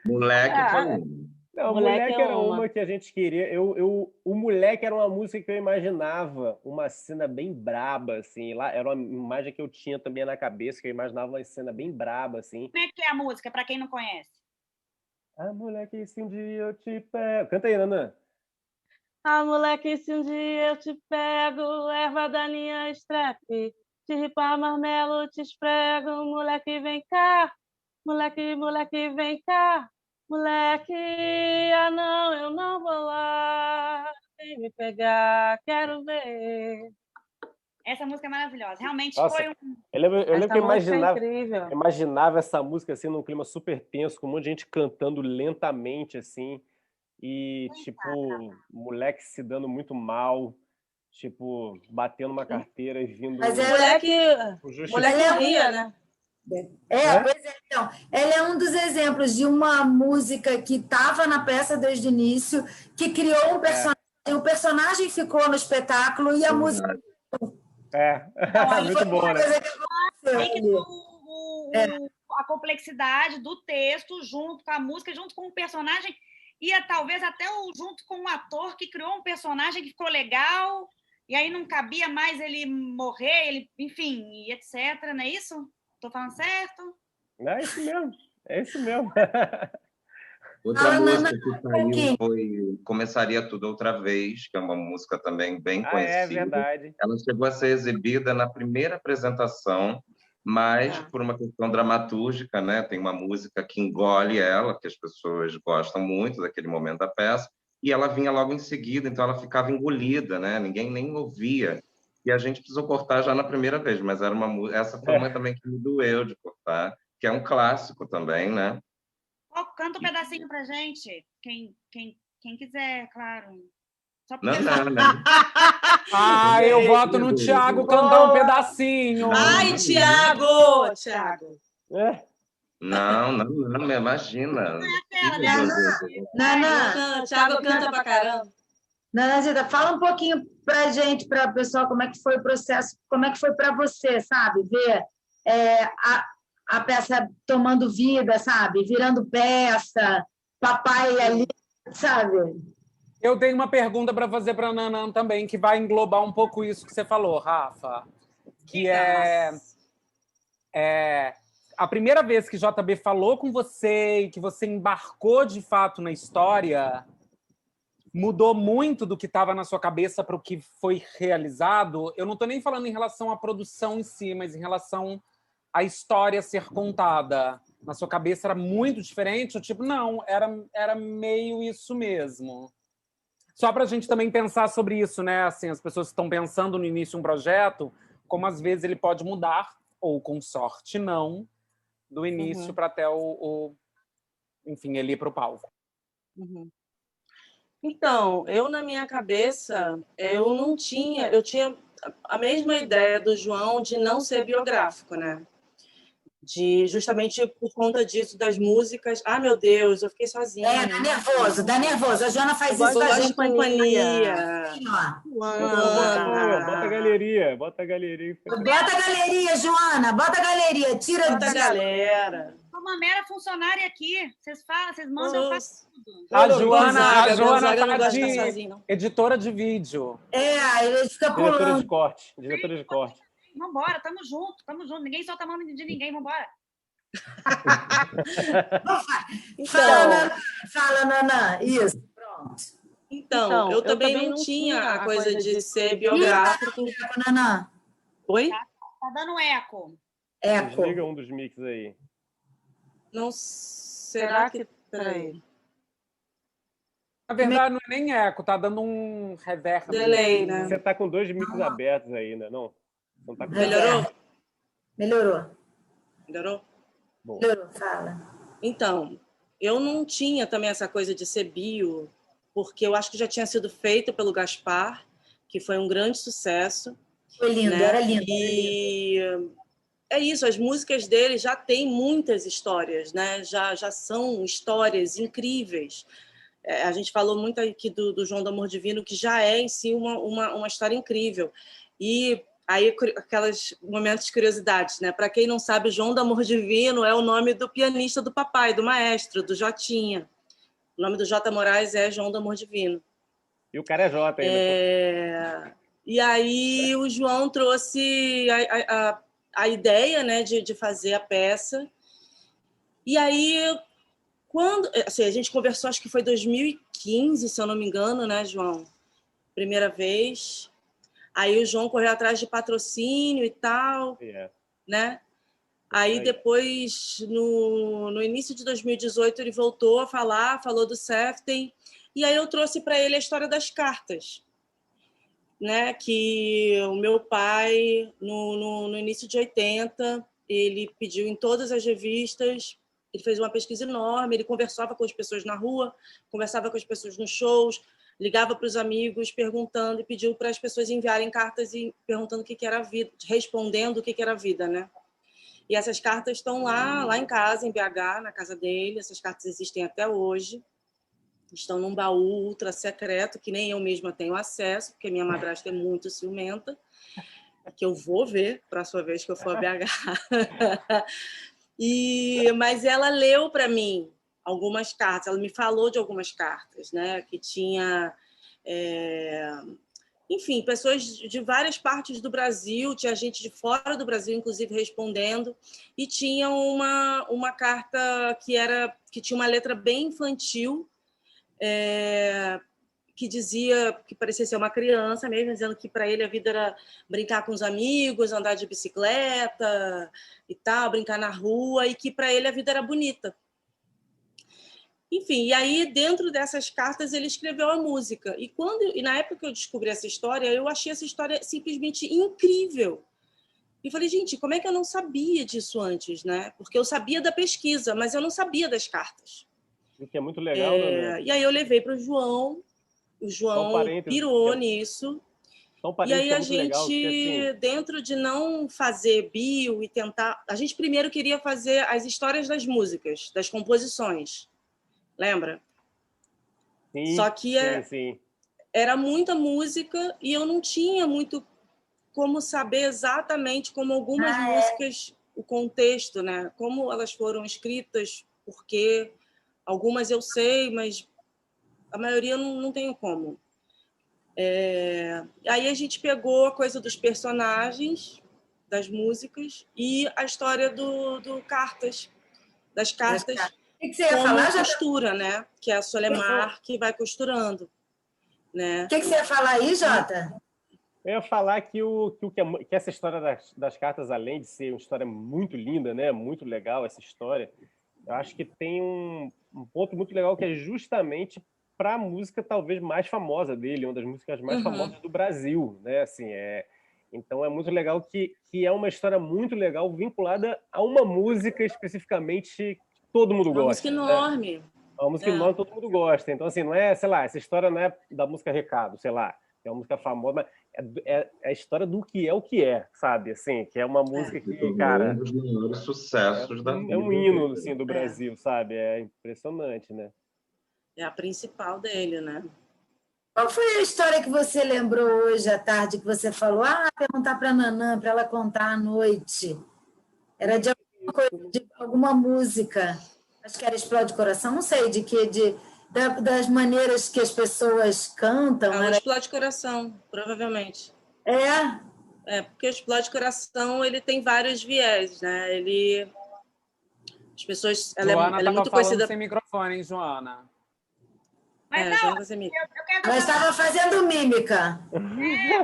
Moleque foi um. Não, o Moleque era uma que a gente queria. O Moleque era uma música que eu imaginava uma cena bem braba, assim. Lá era uma imagem que eu tinha também na cabeça, que eu imaginava uma cena bem braba, assim. Como é que é a música, para quem não conhece? Moleque, se um dia eu te pego. Canta aí, Nanã. Moleque, se um dia eu te pego, erva daninha, estrepe, te ripa, marmelo, te esprego, moleque, vem cá, moleque, vem cá. Moleque, não, eu não vou lá. Vem me pegar, quero ver. Essa música é maravilhosa. Realmente foi um... Eu lembro que eu imaginava essa música assim, num clima super tenso, com um monte de gente cantando lentamente, assim. E, tipo, moleque se dando muito mal. Tipo, batendo uma carteira e vindo... Mas moleque ria, né? Pois é, então, ela é um dos exemplos de uma música que estava na peça desde o início, que criou um personagem, o personagem ficou no espetáculo e a música... Muito bom, né? A complexidade do texto junto com a música, junto com o personagem, e talvez até junto com o ator que criou um personagem que ficou legal, e aí não cabia mais ele morrer, enfim, e etc, não é isso? Tô falando certo? É isso mesmo. É isso mesmo. Outra música que saiu foi Começaria Tudo Outra Vez, que é uma música também bem conhecida. É verdade. Ela chegou a ser exibida na primeira apresentação, mas por uma questão dramatúrgica, né? Tem uma música que engole ela, que as pessoas gostam muito daquele momento da peça, e ela vinha logo em seguida, então ela ficava engolida, né? Ninguém nem ouvia. E a gente precisou cortar já na primeira vez, mas essa foi uma também que me doeu de cortar, que é um clássico também, né? Canta um pedacinho pra gente, quem quiser, claro. Só Não. Eu voto no Thiago cantar um pedacinho. Ai, Thiago! Não, imagina. Thiago canta pra caramba. Nanazita, fala um pouquinho pra gente, para o pessoal, como é que foi o processo, como é que foi para você, sabe? Ver a peça tomando vida, sabe? Virando peça, papai ali, sabe? Eu tenho uma pergunta para fazer para a Nanã também, que vai englobar um pouco isso que você falou, Rafa. Que a primeira vez que JB falou com você e que você embarcou de fato na história, mudou muito do que estava na sua cabeça para o que foi realizado? Eu não estou nem falando em relação à produção em si, mas em relação à história ser contada. Na sua cabeça era muito diferente? Ou tipo, não, era meio isso mesmo? Só para a gente também pensar sobre isso, né? Assim, as pessoas que estão pensando no início de um projeto, como às vezes ele pode mudar, ou com sorte não, do início para até enfim, ele ir para o palco. Então, eu na minha cabeça, eu tinha a mesma ideia do João de não ser biográfico, né? Justamente por conta disso, das músicas. Ah, meu Deus, eu fiquei sozinha. Dá nervoso. A Joana faz Eu isso com a gosto de gente. companhia. Assim, ó. Bota a galeria. Bota a galeria, Joana. Bota a galeria. Tira Bota a galera. Sou uma mera funcionária aqui. Vocês mandam, eu faço tudo. A Joana não tá gosta de ficar sozinha, não. editora de vídeo. Ele fica pulando. Diretora de corte. Vambora, tamo junto. Ninguém solta a mão de ninguém, vambora. Fala, Nanã. Isso, pronto. Então, eu também não tinha a coisa de ser biográfico. Nanã. Oi? Tá dando eco. Desliga um dos mix aí. Não, será que... Peraí. Na verdade, não é nem eco, tá dando um reverb. Delay, né? Você tá com 2 mix abertos ainda, não? Não tá com... Melhorou? Melhorou, fala. Então, eu não tinha também essa coisa de ser bio, porque eu acho que já tinha sido feito pelo Gaspar, que foi um grande sucesso. Foi lindo, né? era lindo. E é isso, as músicas dele já têm muitas histórias, né? Já são histórias incríveis. A gente falou muito aqui do João do Amor Divino, que já é em si uma história incrível. E aí, aqueles momentos de curiosidades, né? Para quem não sabe, João do Amor Divino é o nome do pianista do papai, do maestro, do Jotinha. O nome do Jota Moraes é João do Amor Divino. E o cara é Jota ainda. E aí o João trouxe a ideia, né, de fazer a peça. E aí, quando assim, a gente conversou, acho que foi 2015, se eu não me engano, né, João? Primeira vez. Aí o João correu atrás de patrocínio e tal, né? Aí depois, no início de 2018, ele voltou a falar, falou do Seften, e aí eu trouxe para ele a história das cartas, né? Que o meu pai, no início de 80, ele pediu em todas as revistas, ele fez uma pesquisa enorme, ele conversava com as pessoas na rua, conversava com as pessoas nos shows, ligava para os amigos perguntando e pediu para as pessoas enviarem cartas e perguntando o que era a vida, respondendo o que era a vida, né? E essas cartas estão lá em casa, em BH, na casa dele. Essas cartas existem até hoje. Estão num baú ultra secreto, que nem eu mesma tenho acesso, porque minha madrasta é muito ciumenta, que eu vou ver para a sua vez que eu for a BH. Mas ela leu para mim algumas cartas, ela me falou de algumas cartas, né? Que tinha... enfim, pessoas de várias partes do Brasil, tinha gente de fora do Brasil, inclusive, respondendo, e tinha uma carta que tinha uma letra bem infantil, que dizia, que parecia ser uma criança mesmo, dizendo que para ele a vida era brincar com os amigos, andar de bicicleta e tal, brincar na rua, e que para ele a vida era bonita. Enfim, e aí, dentro dessas cartas, ele escreveu a música. E na época que eu descobri essa história, eu achei essa história simplesmente incrível. E falei, gente, como é que eu não sabia disso antes, né? Porque eu sabia da pesquisa, mas eu não sabia das cartas. O que é muito legal, né? E aí eu levei para o João pirou nisso. E aí a gente, legal, porque, assim... dentro de não fazer bio e tentar... A gente primeiro queria fazer as histórias das músicas, das composições. Lembra? Sim, só que era muita música e eu não tinha muito como saber exatamente como algumas músicas, o contexto, né? Como elas foram escritas, por quê. Algumas eu sei, mas a maioria eu não tenho como. Aí a gente pegou a coisa dos personagens, das músicas, e a história das cartas O que você ia como falar, Jota? costura, né? Que é a Solemar que vai costurando, né? O que você ia falar aí, Jota? Eu ia falar que essa história das cartas, além de ser uma história muito linda, né? Muito legal essa história, eu acho que tem um ponto muito legal que é justamente para a música talvez mais famosa dele, uma das músicas mais famosas do Brasil, né? Assim, então é muito legal que é uma história muito legal vinculada a uma música especificamente que todo mundo É uma gosta. música Né? enorme. É uma música enorme que todo mundo gosta. Então, assim, não é, sei lá, essa história não é da música Recado, sei lá, é uma música famosa, mas é a história do que é o que é, sabe? Assim, que é uma música que, cara, Um dos maiores sucessos da vida. é um hino assim, do Brasil, sabe? É impressionante, né? É a principal dele, né? Qual foi a história que você lembrou hoje à tarde, que você falou, perguntar para a Nanã, para ela contar à noite? Era de alguma coisa, de alguma música. Acho que era Explode Coração, não sei de que, das maneiras que as pessoas cantam. O Era... Explode Coração, provavelmente. Porque o Explode Coração ele tem vários viés, né? As pessoas... Joana ela é muito falando conhecida... sem microfone, hein, Joana? Mas não, Joana sem microfone. eu quero... Ela estava fazendo mímica.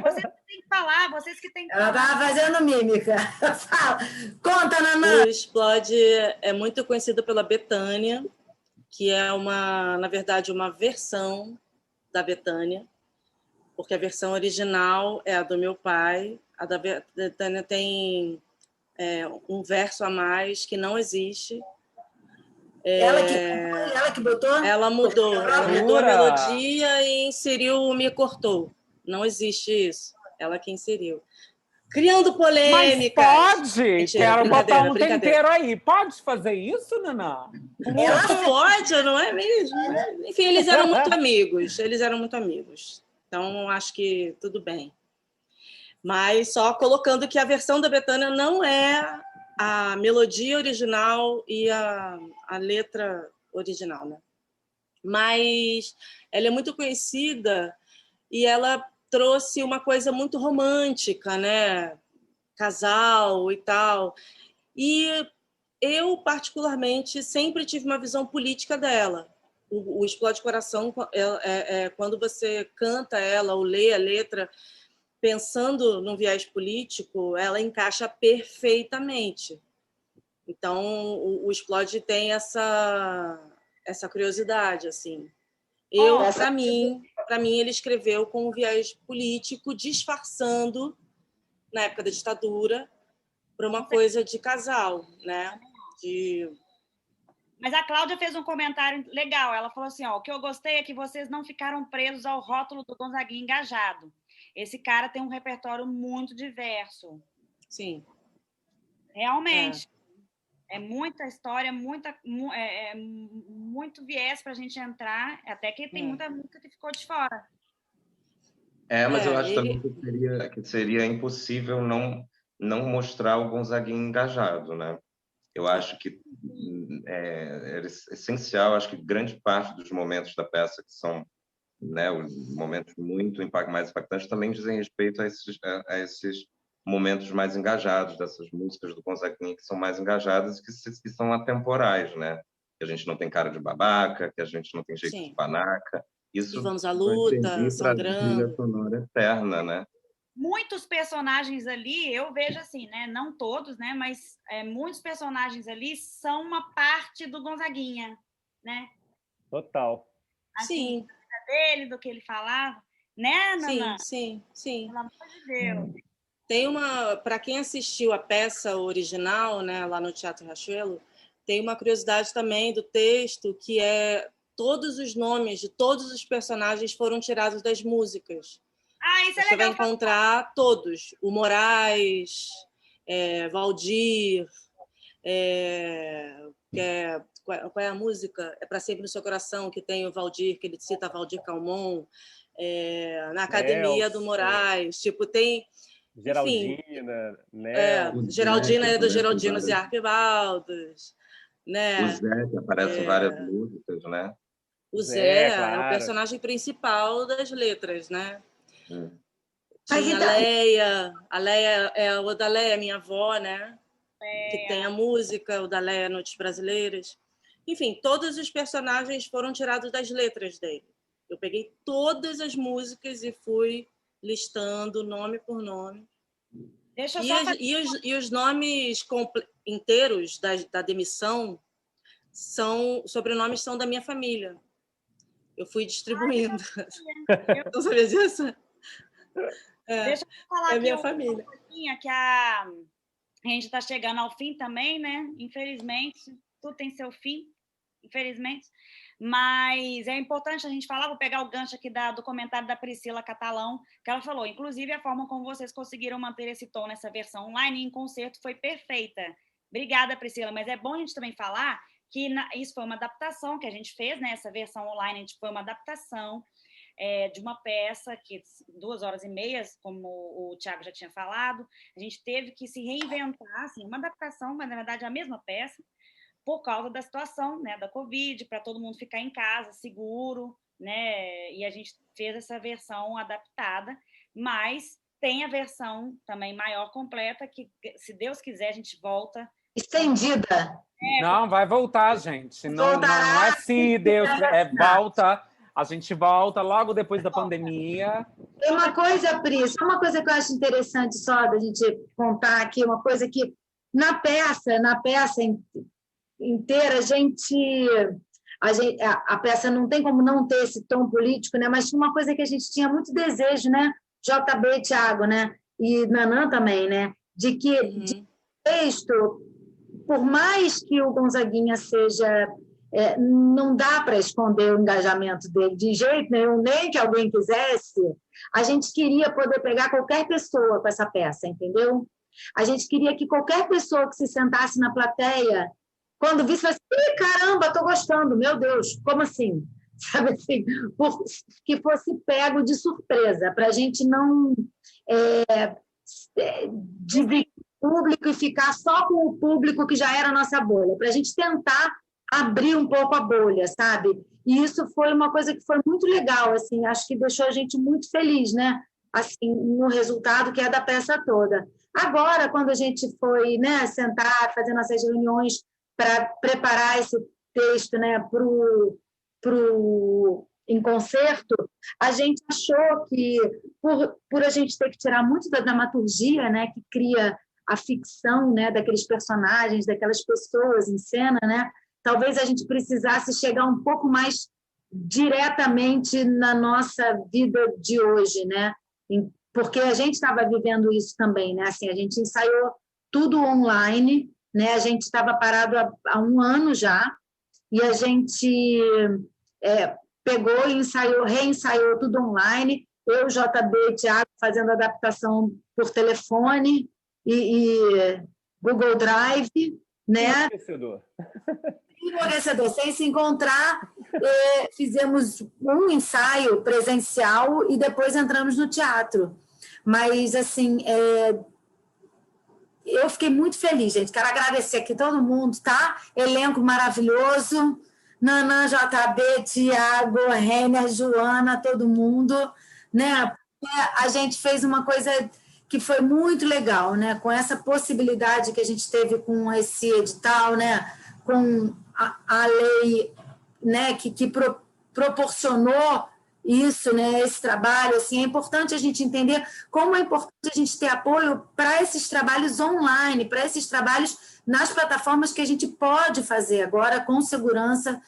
Vocês têm que falar, vocês que têm que falar. Ela estava fazendo mímica. Fala. Conta, Nanã. O Explode é muito conhecido pela Bethânia, que é na verdade, uma versão da Bethânia, porque a versão original é a do meu pai, a da Bethânia tem um verso a mais que não existe. Ela que botou? Ela mudou a melodia e inseriu o Me Cortou. Não existe isso. Ela que inseriu. Criando polêmicas. Mas pode! Mentira, Quero botar um brincadeira. tempero aí. Pode fazer isso, Nanã? Ela pode, não é mesmo? Enfim, eles eram muito amigos. Então, acho que tudo bem. Mas só colocando que a versão da Bethânia não é a melodia original e a letra original, né? Mas ela é muito conhecida e ela trouxe uma coisa muito romântica, né? Casal e tal. E eu, particularmente, sempre tive uma visão política dela. O Explode Coração, quando você canta ela ou lê a letra pensando num viés político, ela encaixa perfeitamente. Então, o Explode tem essa curiosidade, assim. Para mim, ele escreveu com um viés político, disfarçando, na época da ditadura, para uma coisa de casal, né? Mas a Cláudia fez um comentário legal. Ela falou assim, o que eu gostei é que vocês não ficaram presos ao rótulo do Gonzaguinha engajado. Esse cara tem um repertório muito diverso. Sim. Realmente. É muita história, muito viés para a gente entrar, até que tem muita música que ficou de fora. Mas eu acho também que seria impossível não mostrar o Gonzaguinha engajado, né? Eu acho que é essencial, acho que grande parte dos momentos da peça que são, né, os momentos mais impactantes também dizem respeito a esses momentos mais engajados, dessas músicas do Gonzaguinha que são mais engajadas e que são atemporais, né? Que a gente não tem cara de babaca, que a gente não tem jeito de panaca. Isso e vamos à luta, sangrando. Sonora eterna, né? Muitos personagens ali, eu vejo assim, né? Não todos, né? Mas muitos personagens ali são uma parte do Gonzaguinha, né? Total. Assim, dele, do que ele falava, né, Nanã? Sim. Pelo amor de Deus. Tem para quem assistiu a peça original, né, lá no Teatro Riachuelo, tem uma curiosidade também do texto, que todos os nomes de todos os personagens foram tirados das músicas. Isso é Você legal. vai encontrar todos. O Moraes, Valdir, qual é a música? É Pra Sempre no Seu Coração, que tem o Valdir, que ele cita Valdir Calmon, na Academia do Moraes. Tipo, tem... Geraldina, Geraldina é dos Geraldinos e Arquibaldos, né? O Zé, que aparece em várias músicas, né? O Zé claro. é o personagem principal das letras, né? Tinha a Leia, o da Leia, minha avó, né? Que tem a música, o da Leia Noites Brasileiras. Enfim, todos os personagens foram tirados das letras dele. Eu peguei todas as músicas e fui listando nome por nome. Deixa eu só fazer... e os nomes inteiros da demissão sobrenomes são da minha família. Eu fui distribuindo. Não sabia disso? Deixa eu falar aqui minha família. Que a gente está chegando ao fim também, né? Infelizmente, tudo tem seu fim, infelizmente. Mas é importante a gente falar, vou pegar o gancho aqui do comentário da Priscila Catalão, que ela falou, inclusive a forma como vocês conseguiram manter esse tom nessa versão online em concerto foi perfeita. Obrigada, Priscila, mas é bom a gente também falar que isso foi uma adaptação que a gente fez, né? Essa versão online, a gente foi uma adaptação de uma peça que 2h30, como o Thiago já tinha falado, a gente teve que se reinventar, assim, uma adaptação, mas na verdade é a mesma peça, por causa da situação, né, da Covid, para todo mundo ficar em casa, seguro, né? E a gente fez essa versão adaptada, mas tem a versão também maior, completa, que, se Deus quiser, a gente volta. Estendida. Não, vai voltar, gente. Não é se Deus volta. A gente volta logo depois da pandemia. Tem uma coisa, Pri, uma coisa que eu acho interessante só da gente contar aqui, uma coisa que na peça inteira, a peça não tem como não ter esse tom político, né? Mas tinha uma coisa que a gente tinha muito desejo, né? JB, Thiago, né? E Nanã também, né? De que de texto, por mais que o Gonzaguinha seja... não dá para esconder o engajamento dele de jeito nenhum, nem que alguém quisesse. A gente queria poder pegar qualquer pessoa com essa peça, entendeu? A gente queria que qualquer pessoa que se sentasse na plateia, quando visse, fosse assim, caramba, estou gostando, meu Deus, como assim? Sabe assim? Que fosse pego de surpresa, para a gente não dividir o público e ficar só com o público que já era a nossa bolha, para a gente tentar abrir um pouco a bolha, sabe? E isso foi uma coisa que foi muito legal, assim, acho que deixou a gente muito feliz, né? Assim, no resultado que é da peça toda. Agora, quando a gente foi, né, sentar, fazer nossas reuniões para preparar esse texto, né, em concerto, a gente achou que, por a gente ter que tirar muito da dramaturgia, né, que cria a ficção, né, daqueles personagens, daquelas pessoas em cena, né, talvez a gente precisasse chegar um pouco mais diretamente na nossa vida de hoje, né? Porque a gente estava vivendo isso também, né? Assim, a gente ensaiou tudo online, né? A gente estava parado há 1 ano já, e a gente pegou e reensaiou tudo online. Eu, JB e Thiago fazendo adaptação por telefone e Google Drive, né? Enlouquecedor. Sem se encontrar, fizemos um ensaio presencial e depois entramos no teatro. Mas, assim, eu fiquei muito feliz, gente. Quero agradecer aqui todo mundo, tá? Elenco maravilhoso. Nanã, JB, Thiago, Renner, Joana, todo mundo, né? A gente fez uma coisa que foi muito legal, né? Com essa possibilidade que a gente teve com esse edital, né? Com a lei, né, que proporcionou isso, né, esse trabalho. Assim, é importante a gente entender como é importante a gente ter apoio para esses trabalhos online, para esses trabalhos nas plataformas que a gente pode fazer agora com segurança,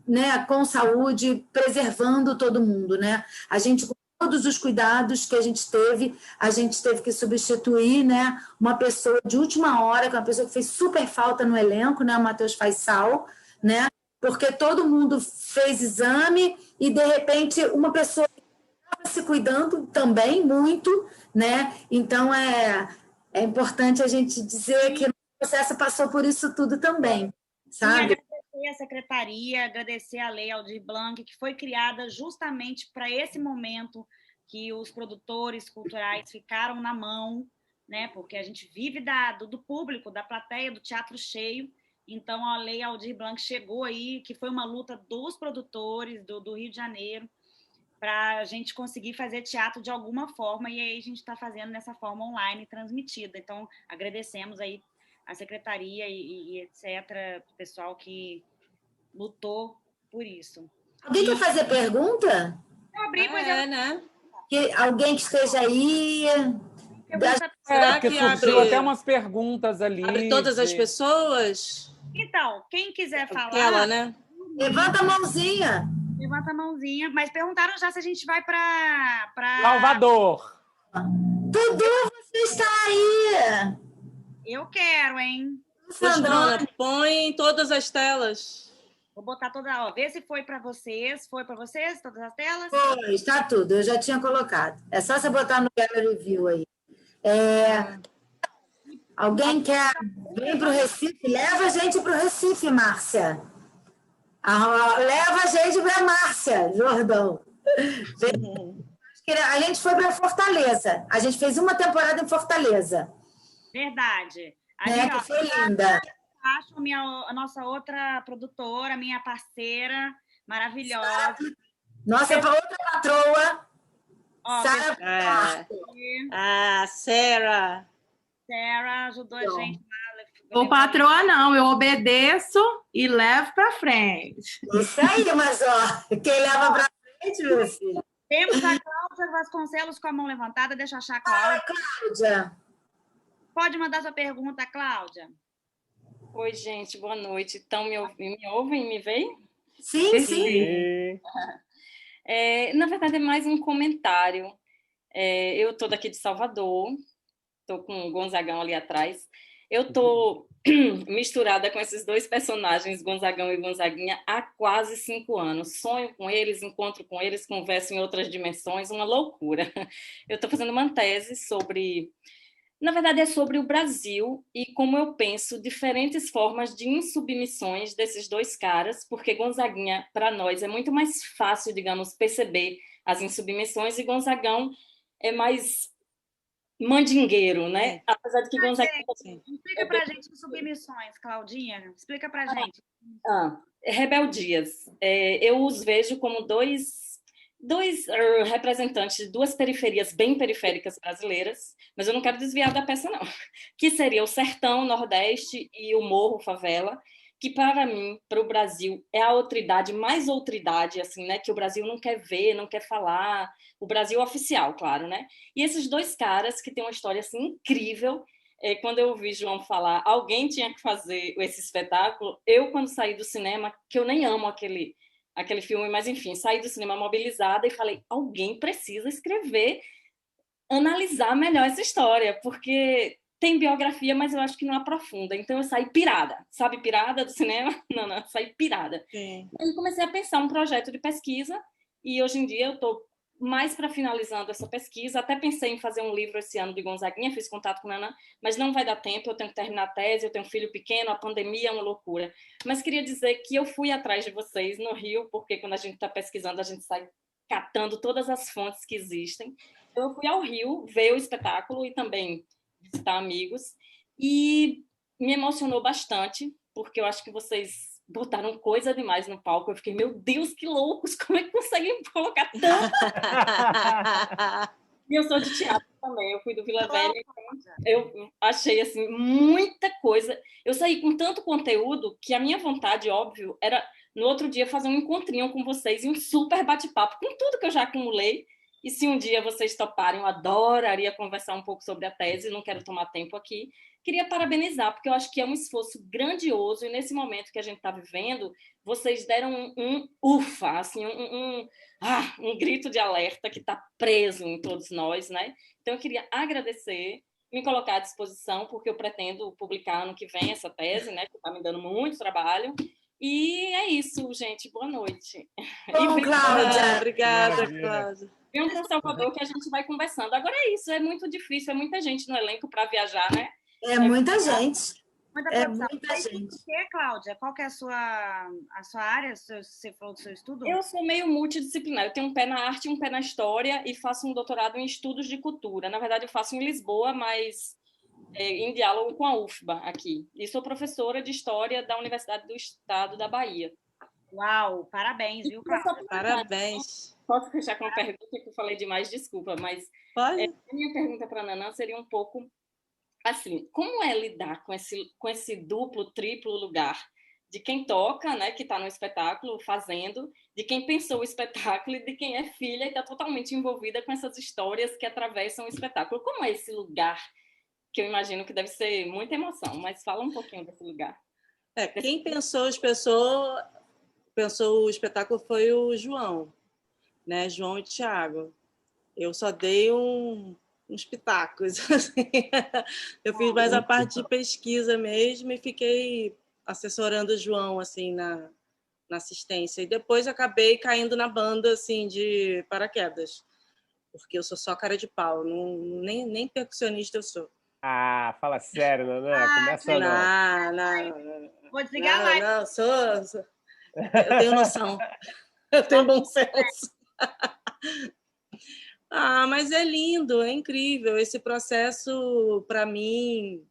né, com saúde, preservando todo mundo, né? A gente, com todos os cuidados que a gente teve que substituir, né, uma pessoa de última hora, que é uma pessoa que fez super falta no elenco, né, o Matheus Faisal, né, porque todo mundo fez exame e, de repente, uma pessoa estava se cuidando também muito, né? Então, é importante a gente dizer que o processo passou por isso tudo também, sabe? Agradecer a secretaria, agradecer a Lei Aldir Blanc, que foi criada justamente para esse momento que os produtores culturais ficaram na mão, né? Porque a gente vive do público, da plateia, do teatro cheio. Então, a Lei Aldir Blanc chegou aí, que foi uma luta dos produtores do Rio de Janeiro, para a gente conseguir fazer teatro de alguma forma, e aí a gente está fazendo nessa forma online, transmitida. Então, agradecemos aí a secretaria e etc., o pessoal que lutou por isso. Alguém quer fazer pergunta? Eu abri, mas né? Alguém que esteja aí... Será porque que surgiu abre, até umas perguntas ali. abre todas as pessoas? Então, quem quiser falar... Aquela, né? Levanta a mãozinha. Levanta a mãozinha. Mas perguntaram já se a gente vai para... Salvador. Dudu, você está aí. Eu quero, hein? Sandrona, põe em todas as telas. Vou botar toda... Ó, vê se foi para vocês. Foi para vocês, todas as telas? Foi, está tudo. Eu já tinha colocado. É só você botar no Gallery View aí. Alguém quer vir para o Recife? Leva a gente para o Recife, Márcia. Leva a gente para Márcia, Jordão. A gente foi para Fortaleza. A gente fez uma temporada em Fortaleza. Verdade. Que foi linda. Acho a nossa outra produtora, minha parceira, maravilhosa. Nossa, outra patroa. Ó, Sarah. Sarah ajudou a gente. Sou patroa, não. Eu obedeço e levo para frente. Isso aí, mas quem leva para frente, meu filho? Temos a Cláudia Vasconcelos com a mão levantada. Deixa eu achar a Cláudia. Cláudia. Pode mandar sua pergunta, Cláudia. Oi, gente, boa noite. Então, me ouvem? Me veem? Sim, sim. Na verdade, é mais um comentário. Eu estou daqui de Salvador, estou com o Gonzagão ali atrás. Eu estou misturada com esses dois personagens, Gonzagão e Gonzaguinha, há quase 5 anos. Sonho com eles, encontro com eles, converso em outras dimensões, uma loucura. Eu estou fazendo uma tese sobre... Na verdade, é sobre o Brasil e como eu penso diferentes formas de insubmissões desses dois caras, porque Gonzaguinha, para nós, é muito mais fácil, digamos, perceber as insubmissões e Gonzagão é mais mandingueiro, né? Apesar de que Gonzaguinha... Explica para a gente insubmissões, Claudinha. Explica para a gente. Rebeldias. Eu os vejo como dois representantes de duas periferias bem periféricas brasileiras, mas eu não quero desviar da peça, não, que seria o sertão, nordeste e o morro, favela, que para mim, para o Brasil, é a outridade, mais outridade, assim, né, que o Brasil não quer ver, não quer falar, o Brasil oficial, claro, né? E esses dois caras que têm uma história, assim, incrível. Quando eu ouvi João falar, alguém tinha que fazer esse espetáculo, eu, quando saí do cinema, que eu nem amo aquele filme, mas enfim, saí do cinema mobilizada e falei, alguém precisa escrever, analisar melhor essa história, porque tem biografia, mas eu acho que não aprofunda. Então eu saí pirada, sabe, pirada do cinema? Não, saí pirada. Sim. E comecei a pensar um projeto de pesquisa, e hoje em dia eu estou mais para finalizando essa pesquisa. Até pensei em fazer um livro esse ano de Gonzaguinha, fiz contato com a Nanã, mas não vai dar tempo, eu tenho que terminar a tese, eu tenho um filho pequeno, a pandemia é uma loucura. Mas queria dizer que eu fui atrás de vocês no Rio, porque quando a gente está pesquisando, a gente sai catando todas as fontes que existem. Então, eu fui ao Rio ver o espetáculo e também visitar amigos, e me emocionou bastante, porque eu acho que vocês botaram coisa demais no palco. Eu fiquei, meu Deus, que loucos, como é que conseguem colocar tanto? E eu sou de teatro também, eu fui do Vila Velha, eu achei, assim, muita coisa. Eu saí com tanto conteúdo que a minha vontade, óbvio, era, no outro dia, fazer um encontrinho com vocês e um super bate-papo com tudo que eu já acumulei. E se um dia vocês toparem, eu adoraria conversar um pouco sobre a tese, não quero tomar tempo aqui. Queria parabenizar, porque eu acho que é um esforço grandioso, e nesse momento que a gente está vivendo, vocês deram um ufa, assim, um grito de alerta que está preso em todos nós, né? Então, eu queria agradecer, me colocar à disposição, porque eu pretendo publicar ano que vem essa tese, né? Que está me dando muito trabalho. E é isso, gente. Boa noite. Bom, Cláudia. Obrigada, Cláudia. Vem para Salvador que a gente vai conversando. Agora é isso, é muito difícil, é muita gente no elenco para viajar, né? É muita gente. Muita muita gente. Você, Cláudia, qual que é a sua área? Você falou do seu estudo? Eu sou meio multidisciplinar. Eu tenho um pé na arte e um pé na história e faço um doutorado em estudos de cultura. Na verdade, eu faço em Lisboa, mas em diálogo com a UFBA aqui. E sou professora de história da Universidade do Estado da Bahia. Uau, parabéns, viu, Cláudia? Parabéns. Posso fechar com uma pergunta que eu falei demais, desculpa, mas Pode? a minha pergunta para a Nanã seria um pouco assim, como é lidar com esse duplo, triplo lugar de quem toca, né, que está no espetáculo fazendo, de quem pensou o espetáculo e de quem é filha e está totalmente envolvida com essas histórias que atravessam o espetáculo. Como é esse lugar? Que eu imagino que deve ser muita emoção, mas fala um pouquinho desse lugar. Quem pensou o espetáculo foi o João, né? João e Thiago. Eu só dei uns pitacos. Assim. Eu fiz mais a parte de pesquisa mesmo e fiquei assessorando o João assim na assistência. E depois acabei caindo na banda assim de paraquedas, porque eu sou só cara de pau, nem percussionista eu sou. Ah, fala sério, Nanã. Começa não. Vou desligar a live. Não, sou... Eu tenho noção. Eu tenho bom senso. Mas é lindo, é incrível. Esse processo, para mim,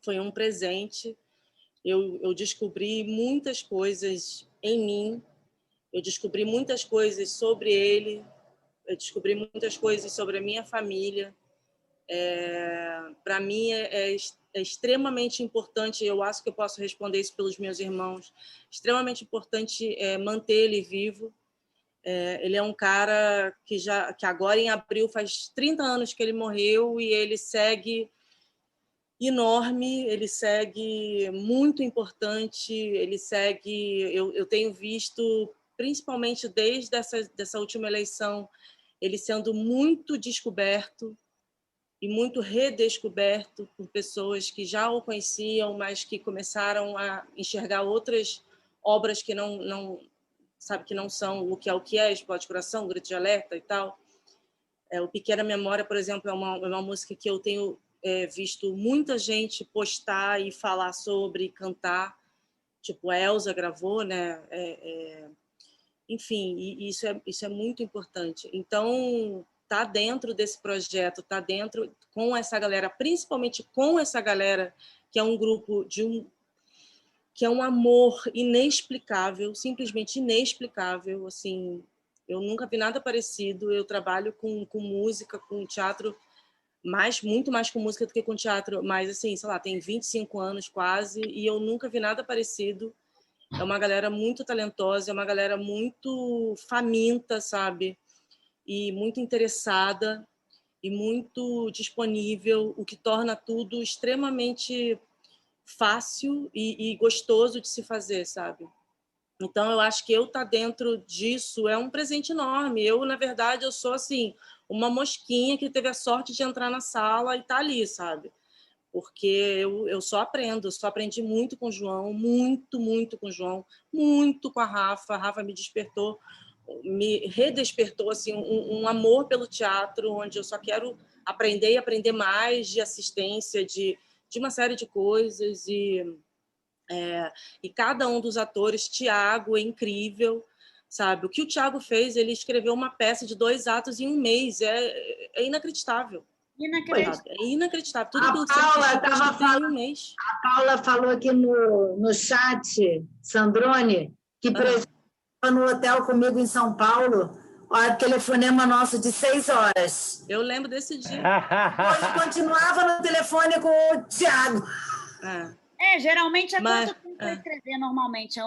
foi um presente. Eu descobri muitas coisas em mim. Eu descobri muitas coisas sobre ele. Eu descobri muitas coisas sobre a minha família. Para mim é extremamente importante, eu acho que eu posso responder isso pelos meus irmãos, extremamente importante manter ele vivo. Ele é um cara que agora em abril faz 30 anos que ele morreu e ele segue enorme, ele segue muito importante, ele segue, eu tenho visto, principalmente desde dessa última eleição, ele sendo muito descoberto e muito redescoberto por pessoas que já o conheciam, mas que começaram a enxergar outras obras que não são o que é Explode Coração, Grito de Alerta e tal. O Pequena Memória, por exemplo, é uma música que eu tenho visto muita gente postar e falar sobre, cantar. Tipo, a Elza gravou, né? Enfim, e isso é muito importante. Então, tá dentro desse projeto, tá dentro com essa galera, principalmente com essa galera que é um grupo que é um amor inexplicável, simplesmente inexplicável, assim, eu nunca vi nada parecido. Eu trabalho com música, com teatro, muito mais com música do que com teatro, mas assim, sei lá, tem 25 anos quase e eu nunca vi nada parecido. É uma galera muito talentosa, é uma galera muito faminta, sabe? E muito interessada e muito disponível, o que torna tudo extremamente fácil e gostoso de se fazer, sabe? Então, eu acho que eu estar dentro disso é um presente enorme. Na verdade, eu sou, assim, uma mosquinha que teve a sorte de entrar na sala e tá ali, sabe? Porque eu só aprendi muito com o João, muito com o João, muito com a Rafa. A Rafa me despertou, me redespertou assim, um amor pelo teatro, onde eu só quero aprender e aprender mais de assistência, de uma série de coisas. E cada um dos atores, Thiago é incrível, sabe? O que o Thiago fez, ele escreveu uma peça de 2 atos em um mês, é inacreditável. É inacreditável. Tudo aquilo que você estava falando em um mês. A Paula falou aqui no chat, Sandrone, que estava no hotel comigo em São Paulo, o telefonema nosso de 6 horas. Eu lembro desse dia. Hoje continuava no telefone com o Thiago. Geralmente quanto tempo para escrever normalmente?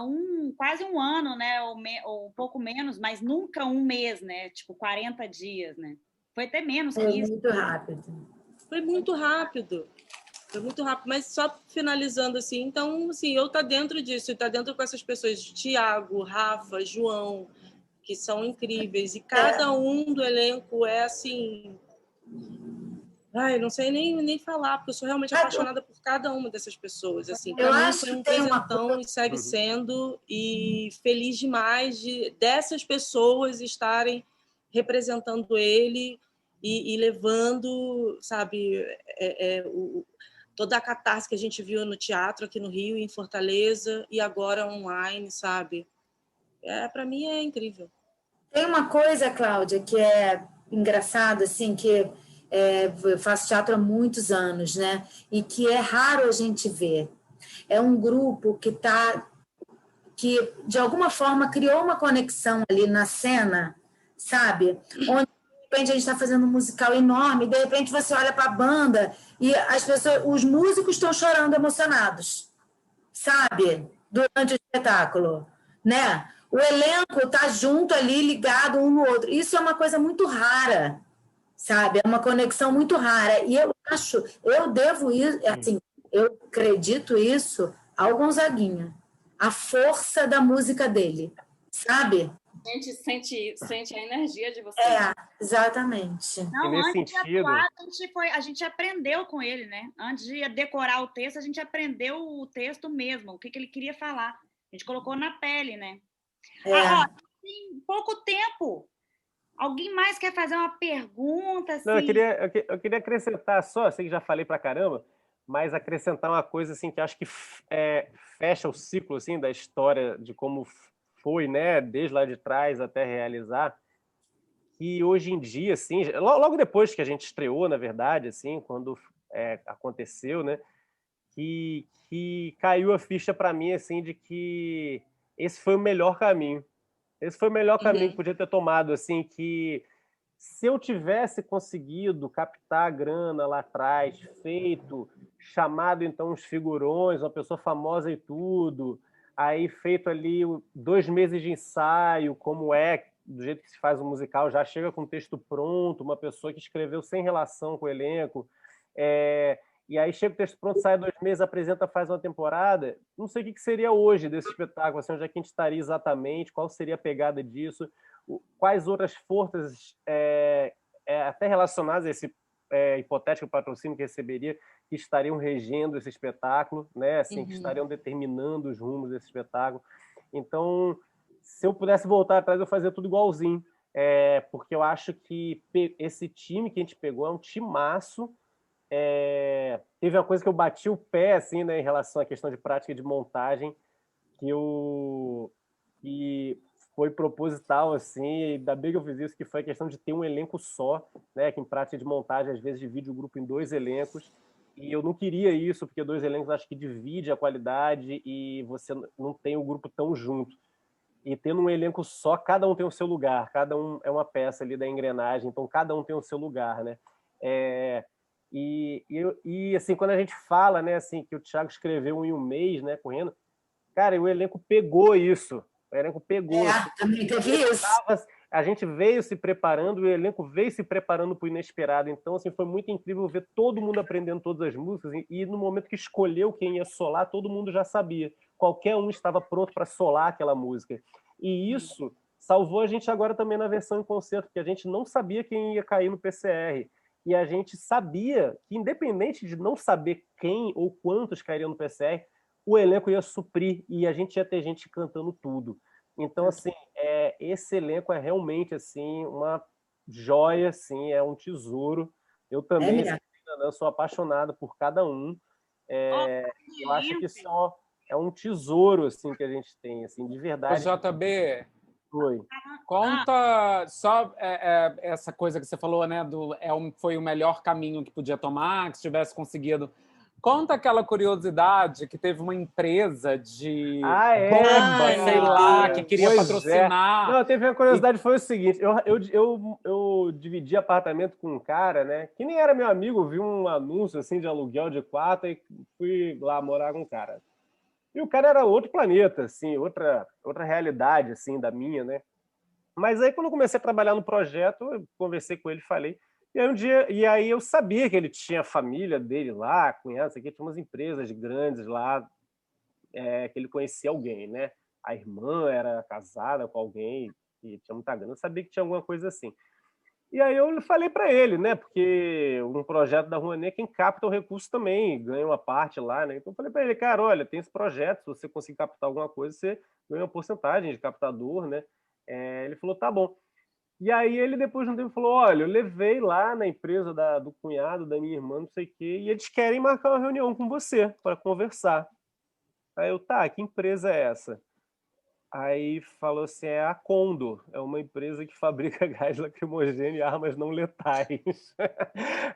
Quase um ano, né? Ou um pouco menos, mas nunca um mês, né? Tipo, 40 dias, né? Foi até menos que isso. Foi muito rápido. Mas só finalizando assim, então, assim, eu tá dentro disso, tá dentro com essas pessoas, Thiago, Rafa, João, que são incríveis, e cada um do elenco é assim... não sei nem falar, porque eu sou realmente apaixonada por cada uma dessas pessoas. Assim, para mim foi um presentão e segue sendo, e feliz demais dessas pessoas estarem representando ele e levando, sabe, toda a catarse que a gente viu no teatro aqui no Rio, em Fortaleza, e agora online, sabe? Para mim é incrível. Tem uma coisa, Cláudia, que é engraçada, assim, que eu faço teatro há muitos anos, né? E que é raro a gente ver. É um grupo que que, de alguma forma, criou uma conexão ali na cena, sabe? Onde, de repente, a gente está fazendo um musical enorme, de repente você olha para a banda e as pessoas, os músicos estão chorando emocionados, sabe? Durante o espetáculo, né? O elenco está junto ali, ligado um no outro. Isso é uma coisa muito rara, sabe? É uma conexão muito rara. E eu devo isso, assim, eu acredito isso ao Gonzaguinha. A força da música dele, sabe? A gente sente a energia de vocês. Exatamente. Não, nesse antes sentido... de atuar, a gente aprendeu com ele, né? Antes de decorar o texto, a gente aprendeu o texto mesmo, o que ele queria falar. A gente colocou na pele, né? Tem pouco tempo. Alguém mais quer fazer uma pergunta? Assim? Não, eu queria acrescentar só, sei que já falei pra caramba, mas acrescentar uma coisa assim que acho que fecha o ciclo assim da história de como foi, né, desde lá de trás até realizar, que hoje em dia, assim, logo depois que a gente estreou, na verdade, assim, quando aconteceu, né, que caiu a ficha para mim, assim, de que esse foi o melhor caminho. Esse foi o melhor caminho que podia ter tomado, assim, que se eu tivesse conseguido captar a grana lá atrás, chamado então uns figurões, uma pessoa famosa e tudo, aí feito ali 2 meses de ensaio, como do jeito que se faz um musical, já chega com o texto pronto, uma pessoa que escreveu sem relação com o elenco, e aí chega o texto pronto, sai 2 meses, apresenta, faz uma temporada, não sei o que seria hoje desse espetáculo, assim, onde é que a gente estaria exatamente, qual seria a pegada disso, quais outras forças até relacionadas a esse hipotético patrocínio que receberia, que estariam regendo esse espetáculo, né? Assim, que estariam determinando os rumos desse espetáculo. Então, se eu pudesse voltar atrás, eu fazia tudo igualzinho, porque eu acho que esse time que a gente pegou é um timaço. Teve uma coisa que eu bati o pé assim, né, em relação à questão de prática de montagem, que foi proposital, assim, ainda bem que eu fiz isso, que foi a questão de ter um elenco só, né, que em prática de montagem, às vezes, divide o grupo em 2 elencos, e eu não queria isso, porque 2 elencos acho que divide a qualidade e você não tem o grupo tão junto. E tendo um elenco só, cada um tem o seu lugar, cada um é uma peça ali da engrenagem, então cada um tem o seu lugar, né? E assim, quando a gente fala, né, assim, que o Thiago escreveu em um mês, né, correndo, cara, o elenco pegou isso. O elenco pegou. Também teve isso. A gente veio se preparando, o elenco veio se preparando para o inesperado. Então, assim, foi muito incrível ver todo mundo aprendendo todas as músicas. E no momento que escolheu quem ia solar, todo mundo já sabia. Qualquer um estava pronto para solar aquela música. E isso salvou a gente agora também na versão em concerto, porque a gente não sabia quem ia cair no PCR. E a gente sabia que, independente de não saber quem ou quantos cairiam no PCR, o elenco ia suprir e a gente ia ter gente cantando tudo. Então, assim, esse elenco é realmente assim, uma joia, assim, é um tesouro. Eu também sou apaixonado por cada um. Eu acho que só é um tesouro assim, que a gente tem, assim, de verdade. O JB, Oi. Conta só essa coisa que você falou, né? Foi o melhor caminho que podia tomar, que se tivesse conseguido. Conta aquela curiosidade que teve uma empresa de bomba, sei lá, que queria patrocinar. Não, teve uma curiosidade, foi o seguinte, eu dividi apartamento com um cara, né, que nem era meu amigo, vi um anúncio assim de aluguel de quarto e fui lá morar com um cara. E o cara era outro planeta, assim, outra realidade assim da minha, né? Mas aí quando eu comecei a trabalhar no projeto, eu conversei com ele, falei. E aí eu sabia que ele tinha a família dele lá, cunhados, aqui tinha umas empresas grandes lá, que ele conhecia alguém, né? A irmã era casada com alguém que tinha muita grana, eu sabia que tinha alguma coisa assim. E aí eu falei para ele, né? Porque um projeto da Rouanet, quem capta o recurso também ganha uma parte lá, né? Então eu falei para ele, cara, olha, tem esse projeto, se você conseguir captar alguma coisa, você ganha uma porcentagem de captador, né? Ele falou, tá bom. E aí ele, depois de um tempo, falou, olha, eu levei lá na empresa do cunhado da minha irmã, não sei o quê, e eles querem marcar uma reunião com você para conversar. Aí eu, tá, que empresa é essa? Aí falou assim, é a Condor, é uma empresa que fabrica gás lacrimogêneo e armas não letais.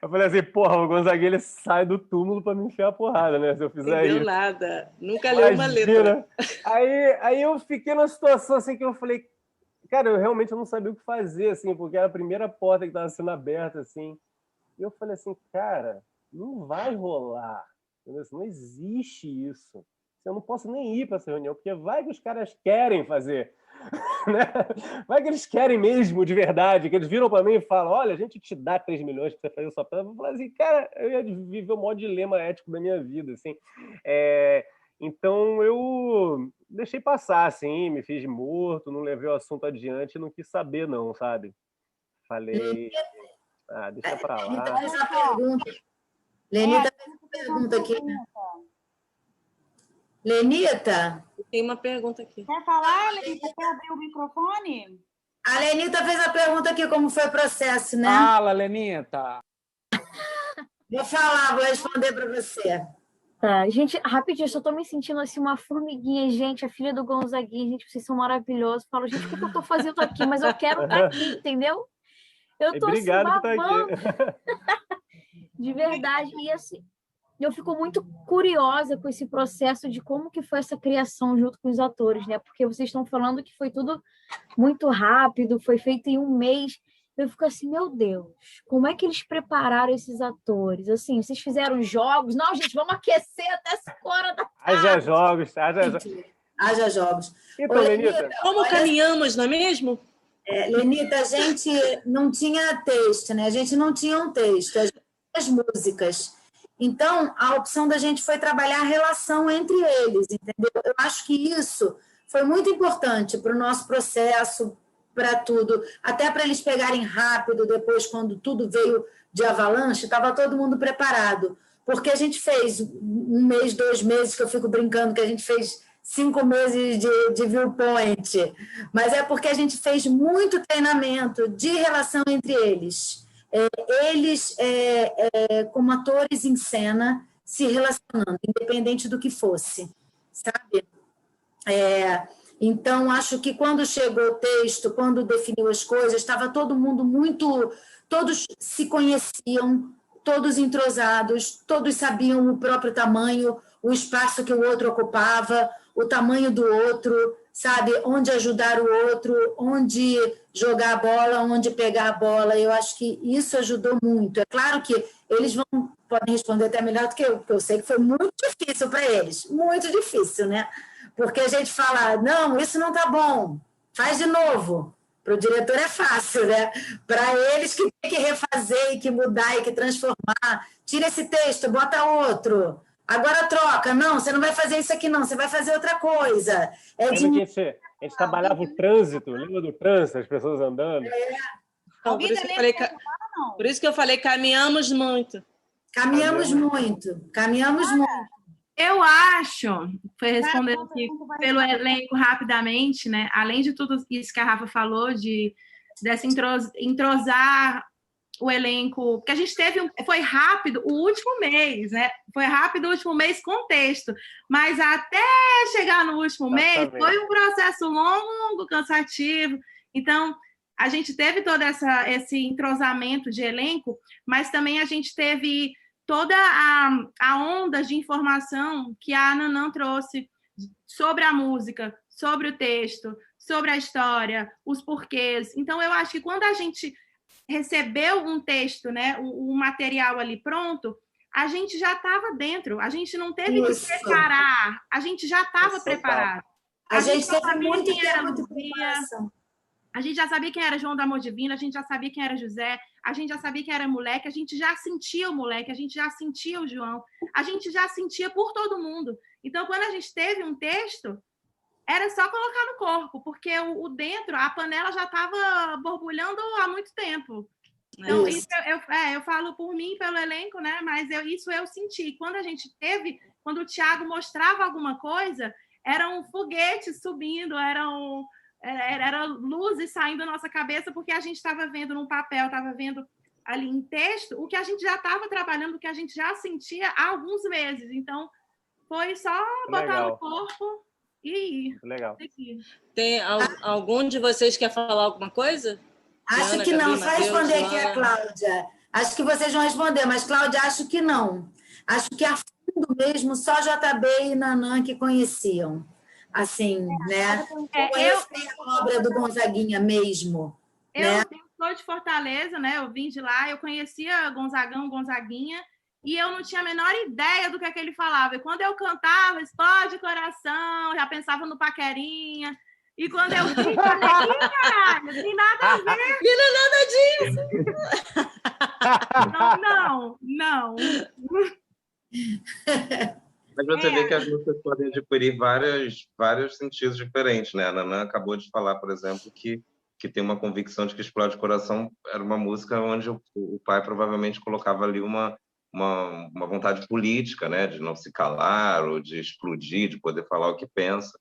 Eu falei assim, porra, o Gonzaguinha ele sai do túmulo pra me enfiar a porrada, né? Se eu fizer Entendeu isso. nada. Nunca leu uma letra. Imagina. Aí eu fiquei numa situação assim que eu falei, cara, eu realmente não sabia o que fazer, assim, porque era a primeira porta que estava sendo aberta, assim. E eu falei assim, cara, não vai rolar. Entendeu? Não existe isso. Eu não posso nem ir para essa reunião, porque vai que os caras querem fazer. Né? Vai que eles querem mesmo, de verdade, que eles viram para mim e falam, olha, a gente te dá 3 milhões para você fazer sua peça. Eu falei assim, cara, eu ia viver o maior dilema ético da minha vida, assim. Então eu deixei passar, assim, me fiz de morto, não levei o assunto adiante, não quis saber, não, sabe? Falei, deixa pra lá. Lenita fez uma pergunta aqui. Lenita? Tem uma pergunta aqui. Quer falar, Lenita? Quer abrir o microfone? A Lenita fez a pergunta aqui, como foi o processo, né? Fala, Lenita. Vou falar, vou responder para você. Tá, gente, rapidinho, eu só tô me sentindo assim uma formiguinha, gente, a filha do Gonzaguinha, gente, vocês são maravilhosos. Falo, gente, o que eu tô fazendo aqui? Mas eu quero estar aqui, entendeu? Eu tô Obrigado assim, por babando. estar aqui. De verdade. E assim, eu fico muito curiosa com esse processo de como que foi essa criação junto com os atores, né? Porque vocês estão falando que foi tudo muito rápido, foi feito em um mês. Eu fico assim, meu Deus, como é que eles prepararam esses atores? Assim, vocês fizeram jogos? Não, gente, vamos aquecer até 5 horas da tarde. Haja jogos, haja jogos. Haja jogos. Então, Ô, Lenita, Como caminhamos, não é mesmo? Lenita, a gente não tinha texto, né? A gente não tinha um texto, a gente tinha as músicas. Então, a opção da gente foi trabalhar a relação entre eles, entendeu? Eu acho que isso foi muito importante para o nosso processo, para tudo, até para eles pegarem rápido depois, quando tudo veio de avalanche, estava todo mundo preparado, porque a gente fez 1 mês, 2 meses, que eu fico brincando que a gente fez 5 meses de viewpoint, mas é porque a gente fez muito treinamento de relação entre eles. Eles, como atores em cena, se relacionando, independente do que fosse, sabe? Então, acho que quando chegou o texto, quando definiu as coisas, estava todo mundo muito... Todos se conheciam, todos entrosados, todos sabiam o próprio tamanho, o espaço que o outro ocupava, o tamanho do outro, sabe? Onde ajudar o outro, onde jogar a bola, onde pegar a bola. Eu acho que isso ajudou muito. É claro que eles podem responder até melhor do que eu, porque eu sei que foi muito difícil para eles, muito difícil, né? Porque a gente fala, não, isso não está bom, faz de novo. Para o diretor é fácil, né? Para eles que tem que refazer e que mudar e que transformar, tira esse texto, bota outro. Agora troca. Não, você não vai fazer isso aqui, não. Você vai fazer outra coisa. Lembra que a gente trabalhava o trânsito? Lembra do trânsito, as pessoas andando? Por isso que eu falei, caminhamos muito. Caminhamos muito. Eu acho, foi respondendo aqui pelo elenco rapidamente, né? Além de tudo isso que a Rafa falou, dessa entrosar o elenco, porque a gente foi rápido o último mês, né? Foi rápido o último mês com texto, mas até chegar no último mês foi um processo longo, cansativo. Então, a gente teve todo esse entrosamento de elenco, mas também a gente teve toda a onda de informação que a Nanã trouxe sobre a música, sobre o texto, sobre a história, os porquês. Então, eu acho que quando a gente recebeu um texto, né, o material ali pronto, a gente já estava dentro, a gente não teve que preparar, a gente já estava preparado. A gente teve muito tempo de preparação. A gente já sabia quem era João do Amor Divino, a gente já sabia quem era José, a gente já sabia quem era moleque, a gente já sentia o moleque, a gente já sentia o João, a gente já sentia por todo mundo. Então, quando a gente teve um texto, era só colocar no corpo, porque o dentro, a panela já estava borbulhando há muito tempo. Então, isso eu falo por mim, pelo elenco, né? Mas isso eu senti. Quando o Thiago mostrava alguma coisa, era um foguete subindo, era luzes saindo da nossa cabeça, porque a gente estava vendo num papel, estava vendo ali em texto, o que a gente já estava trabalhando, o que a gente já sentia há alguns meses. Então, foi só botar no corpo E Legal. Tem algum de vocês que quer falar alguma coisa? Acho Diana, que não. Gabi, Só Matheus, responder aqui a Joana. Cláudia. Acho que vocês vão responder, mas, Cláudia, acho que não. Acho que a fundo mesmo, só JB e Nanã que conheciam. Assim, né? Conhecer a obra do Gonzaguinha mesmo. Eu sou de Fortaleza, né? Eu vim de lá, eu conhecia Gonzagão, Gonzaguinha, e eu não tinha a menor ideia do que é que ele falava. E quando eu cantava, explode coração, já pensava no Paquerinha. E quando eu vi, falei, ih, caralho, não tem nada a ver. Não é nada disso. Não. Mas você vê que as músicas podem adquirir vários sentidos diferentes, né? A Nanã acabou de falar, por exemplo, que tem uma convicção de que Explode Coração era uma música onde o pai provavelmente colocava ali uma vontade política, né? De não se calar, ou de explodir, de poder falar o que pensa.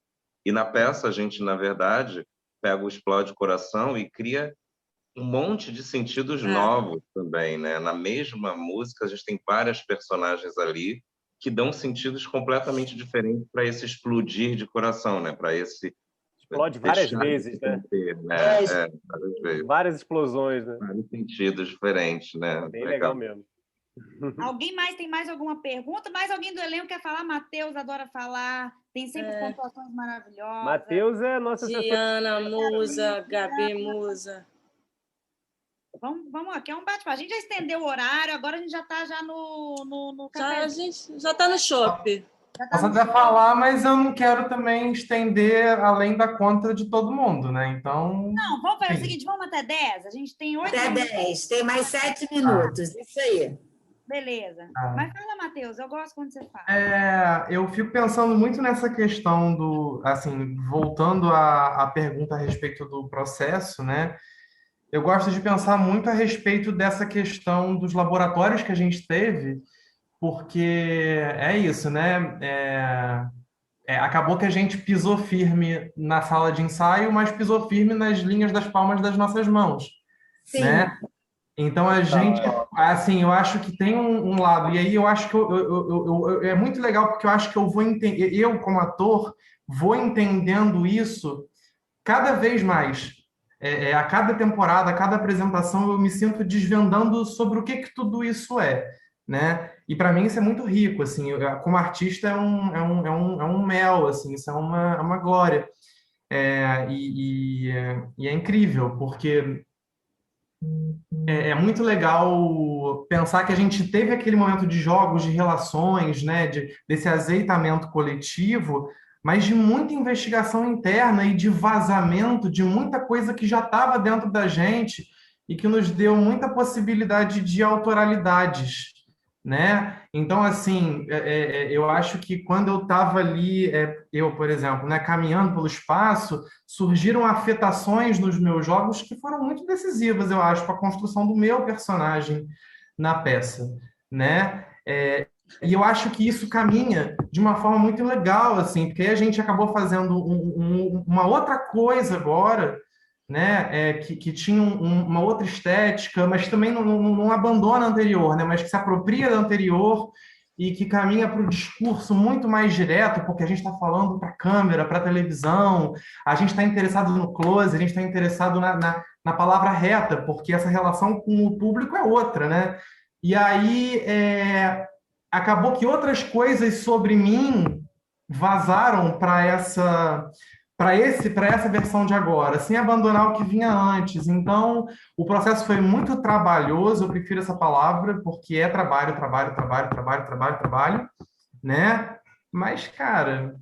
E na peça, a gente, na verdade, pega o Explode Coração e cria um monte de sentidos novos também, né? Na mesma música, a gente tem várias personagens ali que dão sentidos completamente diferentes para esse explodir de coração, né? Para esse explode várias vezes, né? Várias vezes. Várias explosões, né? Vários sentidos diferentes, né? Bem legal mesmo. Alguém tem mais alguma pergunta? Mais alguém do elenco quer falar? Matheus adora falar, tem sempre pontuações maravilhosas. Matheus é nossa Diana, Musa, Gabi, Musa. Vamos aqui, é um bate-papo. A gente já estendeu o horário, agora a gente já está no café. A gente já está no shopping. Posso até falar, mas eu não quero também estender além da conta de todo mundo, né? Então... Não, vamos fazer o seguinte, vamos até 10? A gente tem 8 minutos. Até 10, tem mais 7 minutos, isso aí. Beleza. Mas fala, Matheus, eu gosto quando você fala. Eu fico pensando muito nessa questão do... Assim, voltando à pergunta a respeito do processo, né? Eu gosto de pensar muito a respeito dessa questão dos laboratórios que a gente teve, porque é isso, né? Acabou que a gente pisou firme na sala de ensaio, mas pisou firme nas linhas das palmas das nossas mãos, Sim. Né? Então a gente, assim, eu acho que tem um lado, e aí eu acho que é muito legal porque eu acho que eu vou entender, eu como ator vou entendendo isso cada vez mais. A cada temporada, a cada apresentação, eu me sinto desvendando sobre o que tudo isso é, né? E para mim isso é muito rico, assim, como artista é um mel, assim, isso é uma glória. E é incrível, porque é muito legal pensar que a gente teve aquele momento de jogos, de relações, né, desse azeitamento coletivo, mas de muita investigação interna e de vazamento de muita coisa que já estava dentro da gente e que nos deu muita possibilidade de autoralidades, né? Então, assim, eu acho que quando eu estava ali, eu, por exemplo, né, caminhando pelo espaço, surgiram afetações nos meus jogos que foram muito decisivas, eu acho, para a construção do meu personagem na peça, né? E eu acho que isso caminha de uma forma muito legal, assim, porque aí a gente acabou fazendo uma outra coisa agora, né, que tinha uma outra estética, mas também não abandona a anterior, né, mas que se apropria da anterior e que caminha para o discurso muito mais direto, porque a gente está falando para a câmera, para a televisão, a gente está interessado no close, a gente está interessado na palavra reta, porque essa relação com o público é outra, né? E aí acabou que outras coisas sobre mim vazaram para essa versão de agora, sem abandonar o que vinha antes. Então, o processo foi muito trabalhoso, eu prefiro essa palavra, porque é trabalho, né? Mas, cara,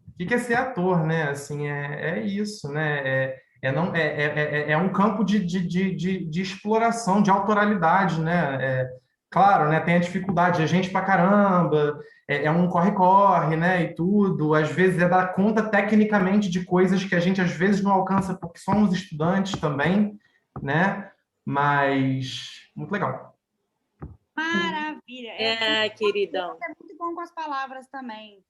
o que é ser ator, né? Assim, é isso, né? É um campo de exploração, de autoralidade, né? Claro, né? Tem a dificuldade, é gente pra caramba, é um corre-corre, né? E tudo. Às vezes é dar conta tecnicamente de coisas que a gente às vezes não alcança porque somos estudantes também, né? Mas muito legal. Maravilha. Queridão. É muito bom com as palavras também.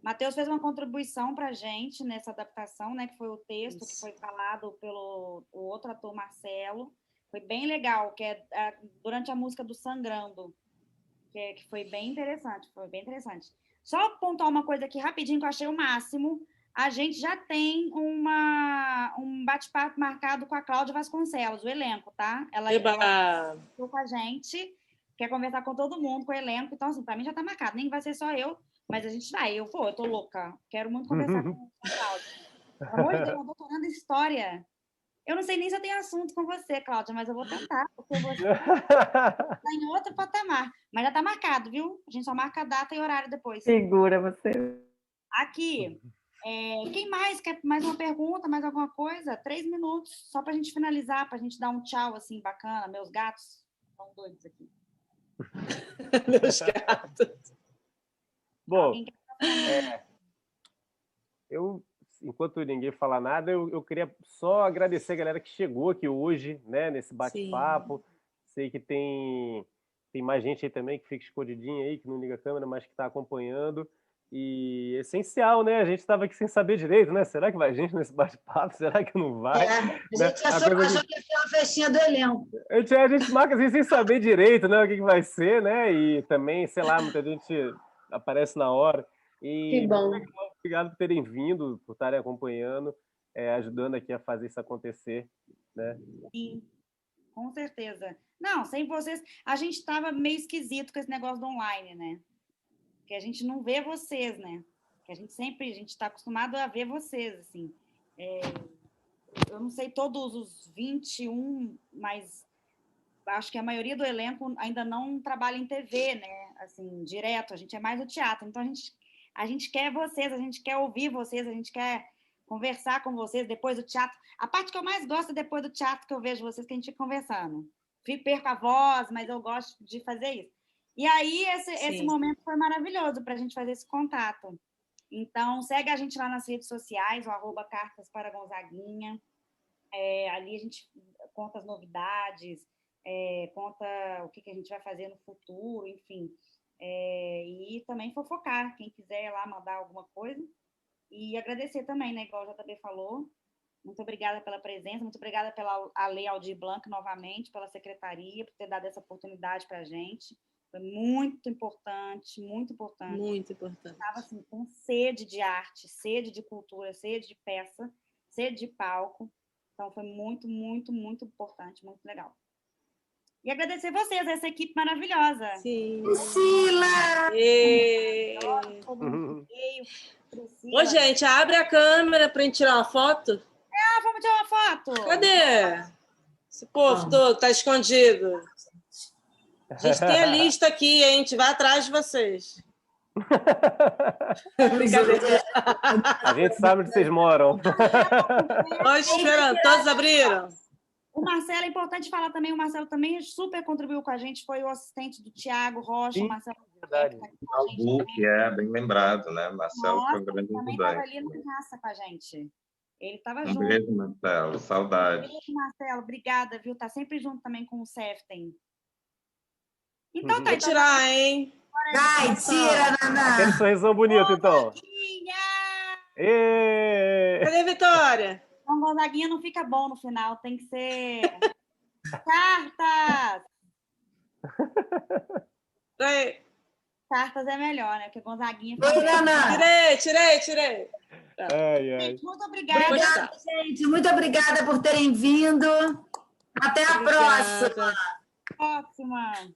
Matheus fez uma contribuição para a gente nessa adaptação, né? Que foi o texto que foi falado pelo o outro ator, Marcelo. Foi bem legal, que é durante a música do Sangrando, que foi bem interessante, Só pontuar uma coisa aqui rapidinho que eu achei o máximo. a gente já tem um bate-papo marcado com a Cláudia Vasconcelos, o elenco, tá? Ela falou com a gente, quer conversar com todo mundo, com o elenco. Então, assim, para mim já tá marcado. Nem vai ser só eu, mas a gente vai. Eu tô louca. Quero muito conversar com a Cláudia. Pelo amor de Deus, eu tô doutorando em história. Eu não sei nem se eu tenho assunto com você, Cláudia, mas eu vou tentar, porque você tá em outro patamar. Mas já tá marcado, viu? A gente só marca a data e horário depois. Segura você. Aqui, quem mais quer mais uma pergunta, mais alguma coisa? 3 minutos, só pra gente finalizar, pra gente dar um tchau, assim, bacana. Meus gatos estão doidos aqui. Meus gatos. Bom, enquanto ninguém falar nada, eu queria só agradecer a galera que chegou aqui hoje, né, nesse bate-papo. Sei que tem mais gente aí também que fica escondidinha aí, que não liga a câmera, mas que está acompanhando. E é essencial, né? A gente estava aqui sem saber direito, né? Será que vai gente nesse bate-papo? Será que não vai? A gente achou que ia ser uma festinha do elenco. A gente marca assim sem saber direito, né? O que vai ser, né? E também, sei lá, muita gente aparece na hora. E que bom. Obrigado por terem vindo, por estarem acompanhando, ajudando aqui a fazer isso acontecer, né? Sim, com certeza. Não, sem vocês, a gente estava meio esquisito com esse negócio do online, né? Que a gente não vê vocês, né? Que a gente está acostumado a ver vocês, assim. Eu não sei todos os 21, mas acho que a maioria do elenco ainda não trabalha em TV, né? Assim, direto, a gente é mais do teatro. Então, a gente quer vocês, a gente quer ouvir vocês, a gente quer conversar com vocês depois do teatro. A parte que eu mais gosto depois do teatro que eu vejo vocês, que a gente fica conversando. Perco a voz, mas eu gosto de fazer isso. E aí, esse momento foi maravilhoso para a gente fazer esse contato. Então, segue a gente lá nas redes sociais, o @Cartas para Gonzaguinha. Ali a gente conta as novidades, conta o que a gente vai fazer no futuro, enfim. E também fofocar, quem quiser ir lá mandar alguma coisa. E agradecer também, né, igual o JB falou. Muito obrigada pela presença, muito obrigada pela Lei Aldir Blanc novamente, pela secretaria, por ter dado essa oportunidade para a gente. Foi muito importante, muito importante. Muito importante. Estava assim, com sede de arte, sede de cultura, sede de peça, sede de palco. Então, foi muito, muito, muito importante, muito legal. E agradecer vocês, essa equipe maravilhosa. Sim. Priscila! Ô, gente, abre a câmera para a gente tirar uma foto. Vamos tirar uma foto. Cadê? Esse povo todo tá escondido. A gente tem a lista aqui, hein? A gente vai atrás de vocês. Brincadeira. A gente sabe onde vocês moram. Nós esperando, todos abriram? O Marcelo, é importante falar também, o Marcelo também super contribuiu com a gente, foi o assistente do Tiago Rocha, o Marcelo. Verdade. O Book, bem lembrado, né? Marcelo foi um grande também estava ali na raça com a gente. Ele estava junto. Um beijo, Marcelo, saudade. Beijo, Marcelo, obrigada, viu? Tá sempre junto também com o Seften. Então tá. Vai tirar, hein? Vai, tira, Naná. Aquele sorrisão bonito, então. Cadê a Vitória? Então, Gonzaguinha não fica bom no final, tem que ser cartas. Cartas é melhor, né? Porque Gonzaguinha... Tirei. Gente, muito obrigada. Gente. Muito obrigada por terem vindo. Até a próxima. Próxima.